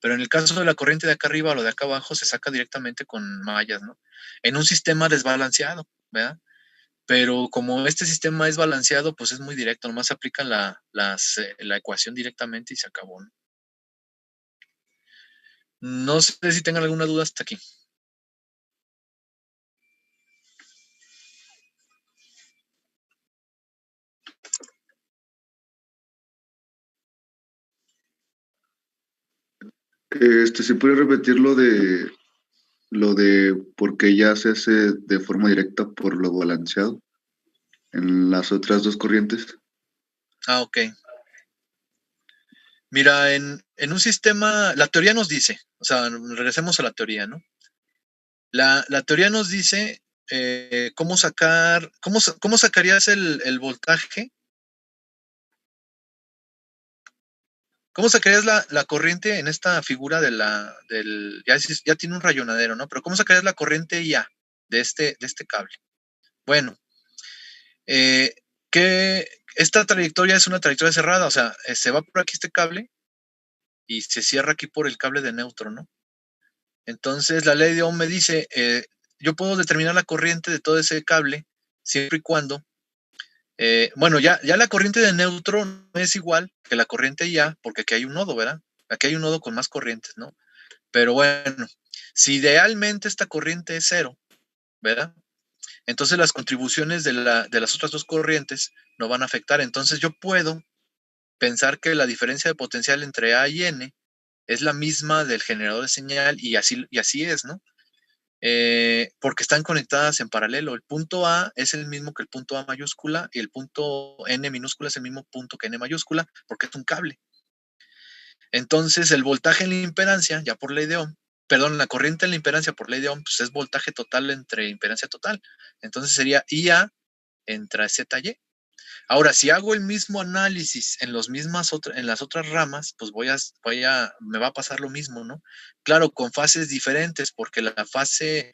Pero en el caso de la corriente de acá arriba o lo de acá abajo, se saca directamente con mallas, ¿no? En un sistema desbalanceado, ¿verdad? Pero como este sistema es balanceado, pues es muy directo, nomás se aplican la ecuación directamente y se acabó, ¿no? No sé si tengan alguna duda hasta aquí. ¿Se puede repetir lo de por qué ya se hace de forma directa por lo balanceado en las otras dos corrientes? Ok. Mira, en un sistema, la teoría nos dice, o sea, regresemos a la teoría, ¿no? La teoría nos dice cómo sacarías el voltaje. ¿Cómo sacarías la corriente en esta figura ya tiene un rayonadero, ¿no? Pero ¿cómo sacarías la corriente IA de este cable? Bueno, que esta trayectoria es una trayectoria cerrada, o sea, se va por aquí este cable y se cierra aquí por el cable de neutro, ¿no? Entonces la ley de Ohm me dice, yo puedo determinar la corriente de todo ese cable siempre y cuando, bueno, ya la corriente de neutro no es igual que la corriente IA, porque aquí hay un nodo, ¿verdad? Aquí hay un nodo con más corrientes, ¿no? Pero bueno, si idealmente esta corriente es cero, ¿verdad? Entonces las contribuciones de las otras dos corrientes no van a afectar. Entonces yo puedo pensar que la diferencia de potencial entre A y N es la misma del generador de señal y así es, ¿no? Porque están conectadas en paralelo. El punto A es el mismo que el punto A mayúscula y el punto N minúscula es el mismo punto que N mayúscula porque es un cable. Entonces el voltaje en la impedancia, ya por ley de Ohm, perdón, la corriente en la impedancia por ley de Ohm, pues es voltaje total entre impedancia total. Entonces sería IA entre ZY. Ahora, si hago el mismo análisis en las otras ramas, pues me va a pasar lo mismo, ¿no? Claro, con fases diferentes, porque la fase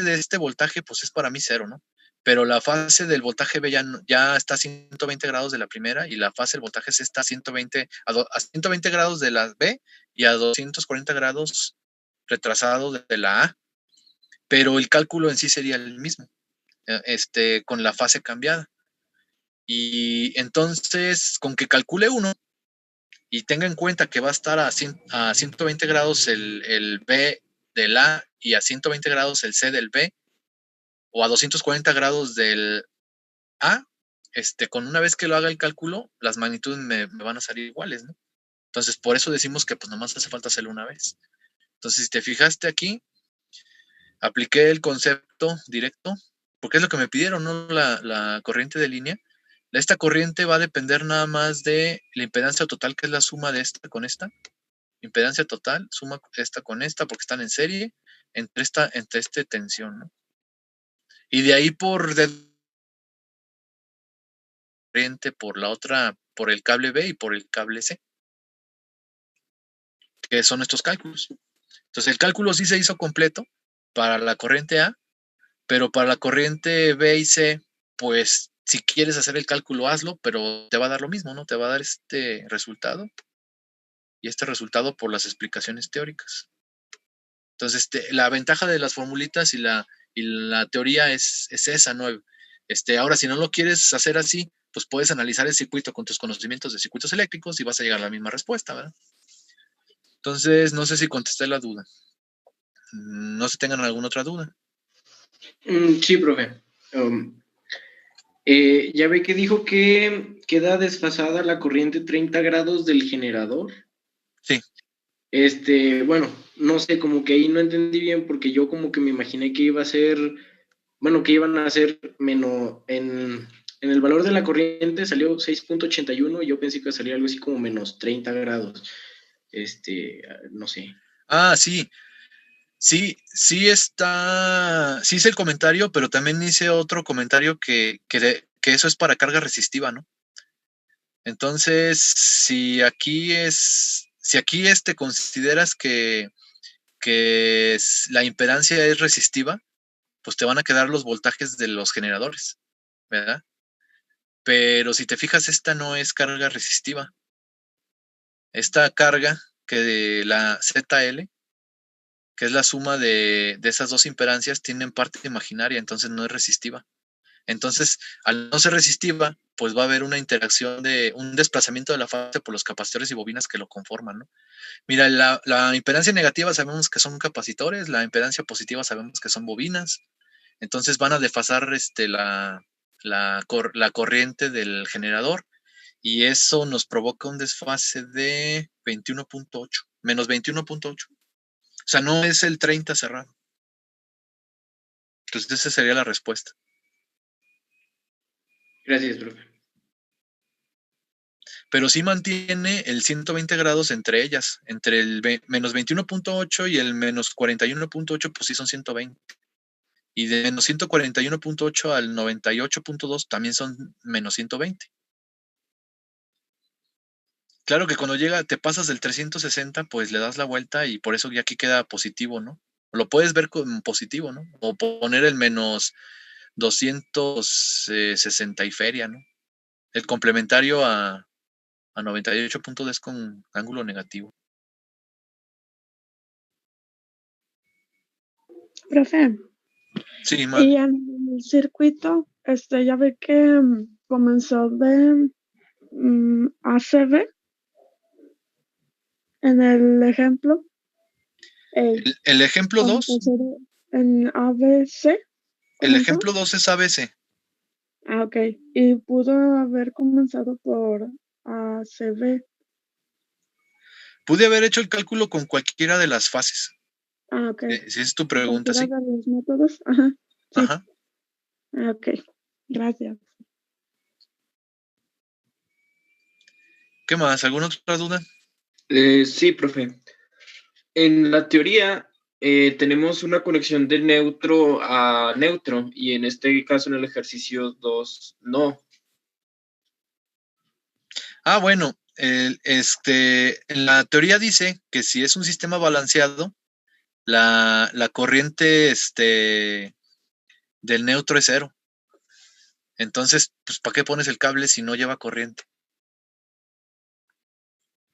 de este voltaje, pues es para mí cero, ¿no? Pero la fase del voltaje B ya está a 120 grados de la primera y la fase del voltaje C está a 120 grados de la B y a 240 grados retrasado de la A. Pero el cálculo en sí sería el mismo, con la fase cambiada. Y entonces, con que calcule uno y tenga en cuenta que va a estar a 120 grados el B del A y a 120 grados el C del B, o a 240 grados del A, con una vez que lo haga el cálculo, las magnitudes me van a salir iguales, ¿no? Entonces, por eso decimos que pues nomás hace falta hacerlo una vez. Entonces, si te fijaste aquí, apliqué el concepto directo, porque es lo que me pidieron, ¿no? La corriente de línea. Esta corriente va a depender nada más de la impedancia total, que es la suma de esta con esta. Impedancia total, suma esta con esta, porque están en serie, entre esta tensión, ¿no? Y de ahí por corriente por la otra, por el cable B y por el cable C, que son estos cálculos. Entonces el cálculo sí se hizo completo para la corriente A, pero para la corriente B y C, pues si quieres hacer el cálculo, hazlo, pero te va a dar lo mismo, ¿no? Te va a dar este resultado y este resultado por las explicaciones teóricas. Entonces, la ventaja de las formulitas y la teoría es esa, ¿no? Ahora, si no lo quieres hacer así, pues puedes analizar el circuito con tus conocimientos de circuitos eléctricos y vas a llegar a la misma respuesta, ¿verdad? Entonces, no sé si contesté la duda. No sé si tengan alguna otra duda. Sí, profe. Ya ve que dijo que queda desfasada la corriente 30 grados del generador. Sí. Bueno, no sé, como que ahí no entendí bien porque yo como que me imaginé que iba a ser, bueno, que iban a ser menos, en el valor de la corriente salió 6.81 y yo pensé que iba a salir algo así como menos 30 grados. No sé. Ah, sí. Sí está, sí hice el comentario, pero también hice otro comentario que eso es para carga resistiva, ¿no? Entonces, si aquí consideras que la impedancia es resistiva, pues te van a quedar los voltajes de los generadores, ¿verdad? Pero si te fijas, esta no es carga resistiva. Esta carga que de la ZL, que es la suma de esas dos impedancias, tienen parte imaginaria, entonces no es resistiva. Entonces, al no ser resistiva, pues va a haber una interacción de un desplazamiento de la fase por los capacitores y bobinas que lo conforman, ¿no? Mira, la impedancia negativa sabemos que son capacitores, la impedancia positiva sabemos que son bobinas, entonces van a desfasar la corriente del generador y eso nos provoca un desfase de 21.8, menos 21.8. O sea, no es el 30 cerrado. Entonces esa sería la respuesta. Gracias, profe. Pero sí mantiene el 120 grados entre ellas, entre el menos 21.8 y el menos 41.8, pues sí son 120. Y de menos 141.8 al 98.2 también son menos 120. Claro que cuando te pasas del 360, pues le das la vuelta y por eso ya aquí queda positivo, ¿no? Lo puedes ver como positivo, ¿no? O poner el menos 260 y feria, ¿no? El complementario a 98 puntos es con ángulo negativo. Profe, Sí, y en el circuito, ya ve que comenzó de ACB en el ejemplo. El ejemplo 2. En ABC. El ejemplo 2 es ABC. Ah, ok. Y pudo haber comenzado por ACB. Pude haber hecho el cálculo con cualquiera de las fases. Ah, ok. Si es tu pregunta, ¿sí? ¿Cualquiera de los métodos? Ajá. Sí. Ajá. Ok. Gracias. ¿Qué más? ¿Alguna otra duda? Sí, profe. En la teoría tenemos una conexión de neutro a neutro y en este caso en el ejercicio 2 no. Ah, bueno, en la teoría dice que si es un sistema balanceado, la corriente del neutro es 0. Entonces, pues, ¿para qué pones el cable si no lleva corriente?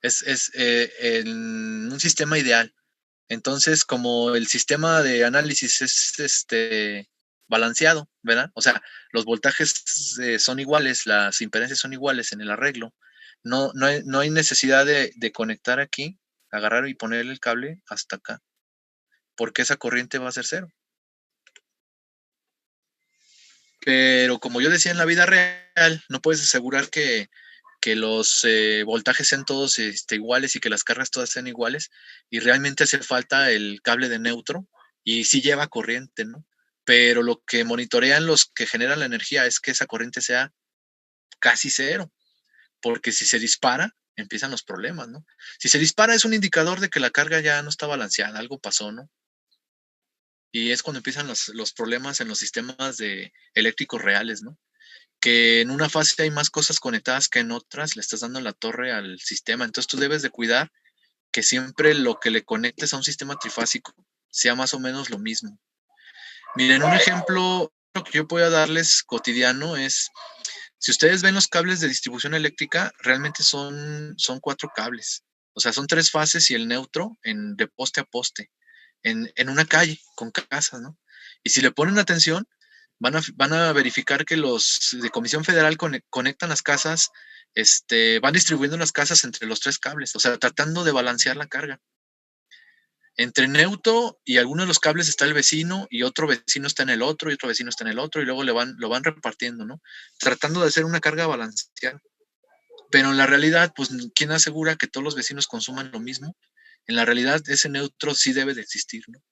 Es en un sistema ideal. Entonces, como el sistema de análisis es balanceado, ¿verdad? O sea, los voltajes son iguales, las impedancias son iguales en el arreglo. No hay necesidad de conectar aquí, agarrar y ponerle el cable hasta acá, porque esa corriente va a ser 0. Pero como yo decía, en la vida real, no puedes asegurar que los voltajes sean todos iguales y que las cargas todas sean iguales, y realmente hace falta el cable de neutro, y sí lleva corriente, ¿no? Pero lo que monitorean los que generan la energía es que esa corriente sea casi 0, porque si se dispara, empiezan los problemas, ¿no? Si se dispara es un indicador de que la carga ya no está balanceada, algo pasó, ¿no? Y es cuando empiezan los problemas en los sistemas eléctricos reales, ¿no? Que en una fase hay más cosas conectadas que en otras, le estás dando la torre al sistema. Entonces tú debes de cuidar que siempre lo que le conectes a un sistema trifásico sea más o menos lo mismo. Miren, un ejemplo que yo puedo darles cotidiano es, si ustedes ven los cables de distribución eléctrica, realmente son 4 cables. O sea, son 3 fases y el neutro de poste a poste, en una calle con casas, ¿no? Y si le ponen atención, van a verificar que los de Comisión Federal conectan las casas, van distribuyendo las casas entre los 3 cables, o sea, tratando de balancear la carga. Entre neutro y algunos de los cables está el vecino, y otro vecino está en el otro, y otro vecino está en el otro, y luego lo van repartiendo, ¿no? Tratando de hacer una carga balanceada. Pero en la realidad, pues, ¿quién asegura que todos los vecinos consuman lo mismo? En la realidad, ese neutro sí debe de existir, ¿no?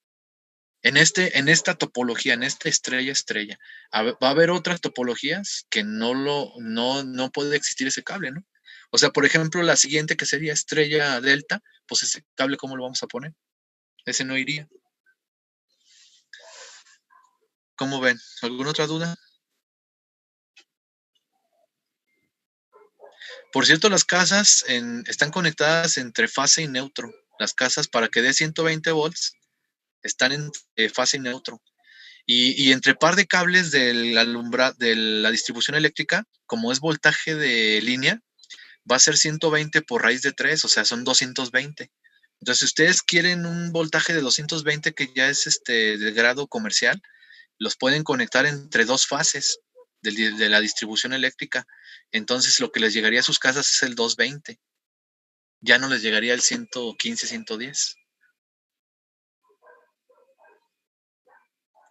En esta topología, en esta estrella, va a haber otras topologías que no puede existir ese cable, ¿no? O sea, por ejemplo, la siguiente, que sería estrella delta, pues ese cable, ¿cómo lo vamos a poner? Ese no iría. ¿Cómo ven? ¿Alguna otra duda? Por cierto, las casas están conectadas entre fase y neutro. Las casas, para que dé 120 volts, están en fase y neutro. Y entre par de cables de la distribución eléctrica, como es voltaje de línea, va a ser 120 por raíz de 3, o sea, son 220. Entonces, si ustedes quieren un voltaje de 220, que ya es de grado comercial, los pueden conectar entre 2 fases de la distribución eléctrica. Entonces, lo que les llegaría a sus casas es el 220. Ya no les llegaría el 115, 110.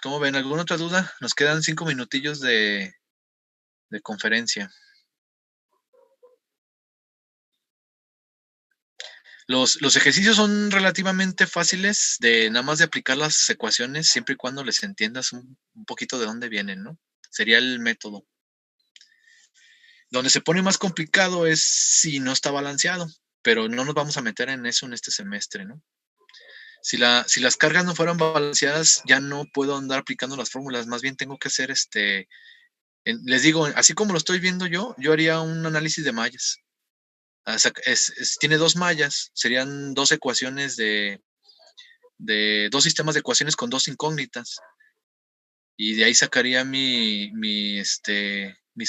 ¿Cómo ven? ¿Alguna otra duda? Nos quedan 5 minutillos de conferencia. Los ejercicios son relativamente fáciles, nada más de aplicar las ecuaciones, siempre y cuando les entiendas un poquito de dónde vienen, ¿no? Sería el método. Donde se pone más complicado es si no está balanceado, pero no nos vamos a meter en eso en este semestre, ¿no? Si las cargas no fueran balanceadas, ya no puedo andar aplicando las fórmulas, más bien tengo que hacer les digo, así como lo estoy viendo yo haría un análisis de mallas. O sea, tiene 2 mallas, serían 2 ecuaciones de 2 sistemas de ecuaciones con 2 incógnitas. y de ahí sacaría mis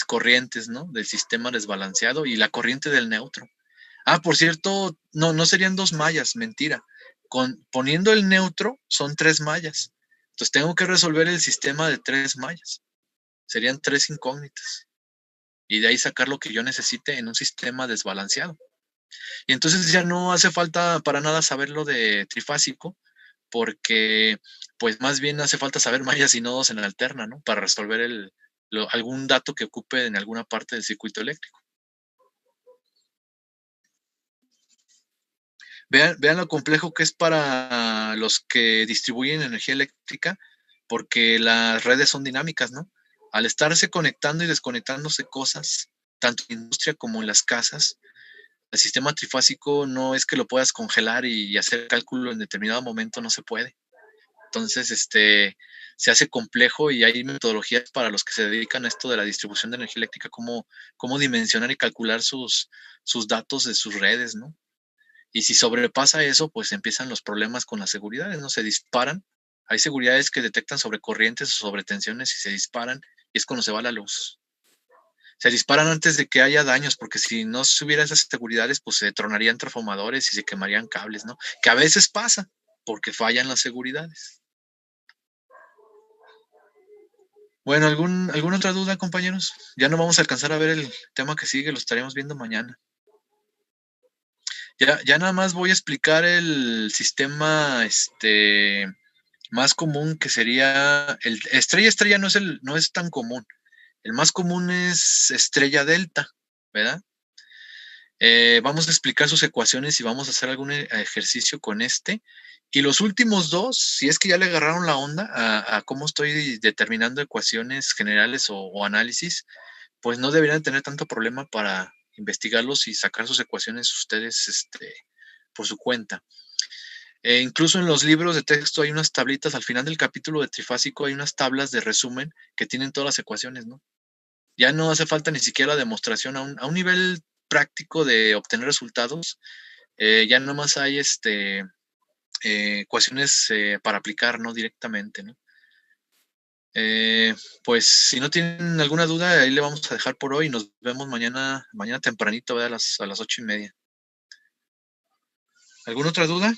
corrientes, ¿no? Del sistema desbalanceado y la corriente del neutro. Ah, por cierto, no serían 2 mallas, mentira. Poniendo el neutro son 3 mallas. Entonces tengo que resolver el sistema de 3 mallas. Serían 3 incógnitas. Y de ahí sacar lo que yo necesite en un sistema desbalanceado. Y entonces ya no hace falta para nada saber lo de trifásico, porque pues más bien hace falta saber mallas y nodos en alterna, ¿no? Para resolver algún dato que ocupe en alguna parte del circuito eléctrico. Vean lo complejo que es para los que distribuyen energía eléctrica, porque las redes son dinámicas, ¿no? Al estarse conectando y desconectándose cosas, tanto en la industria como en las casas, el sistema trifásico no es que lo puedas congelar y hacer cálculo en determinado momento, no se puede. Entonces, se hace complejo y hay metodologías para los que se dedican a esto de la distribución de energía eléctrica, cómo dimensionar y calcular sus datos de sus redes, ¿no? Y si sobrepasa eso, pues empiezan los problemas con las seguridades, ¿no? Se disparan. Hay seguridades que detectan sobrecorrientes o sobretensiones y se disparan, y es cuando se va la luz. Se disparan antes de que haya daños, porque si no se hubiera esas seguridades, pues se tronarían transformadores y se quemarían cables, ¿no? Que a veces pasa, porque fallan las seguridades. Bueno, ¿alguna otra duda, compañeros? Ya no vamos a alcanzar a ver el tema que sigue, lo estaremos viendo mañana. Ya nada más voy a explicar el sistema más común, que sería el estrella no es tan común. El más común es estrella delta, ¿verdad? Vamos a explicar sus ecuaciones y vamos a hacer algún ejercicio con este. Y los últimos 2, si es que ya le agarraron la onda a cómo estoy determinando ecuaciones generales o análisis, pues no deberían tener tanto problema para investigarlos y sacar sus ecuaciones ustedes por su cuenta. Incluso en los libros de texto hay unas tablitas, al final del capítulo de trifásico hay unas tablas de resumen que tienen todas las ecuaciones, ¿no? Ya no hace falta ni siquiera demostración a un nivel práctico de obtener resultados. Ya nomás hay ecuaciones para aplicar, ¿no? Directamente, ¿no? Pues si no tienen alguna duda, ahí le vamos a dejar por hoy. Nos vemos mañana tempranito, ¿verdad? A las 8:30. ¿Alguna otra duda?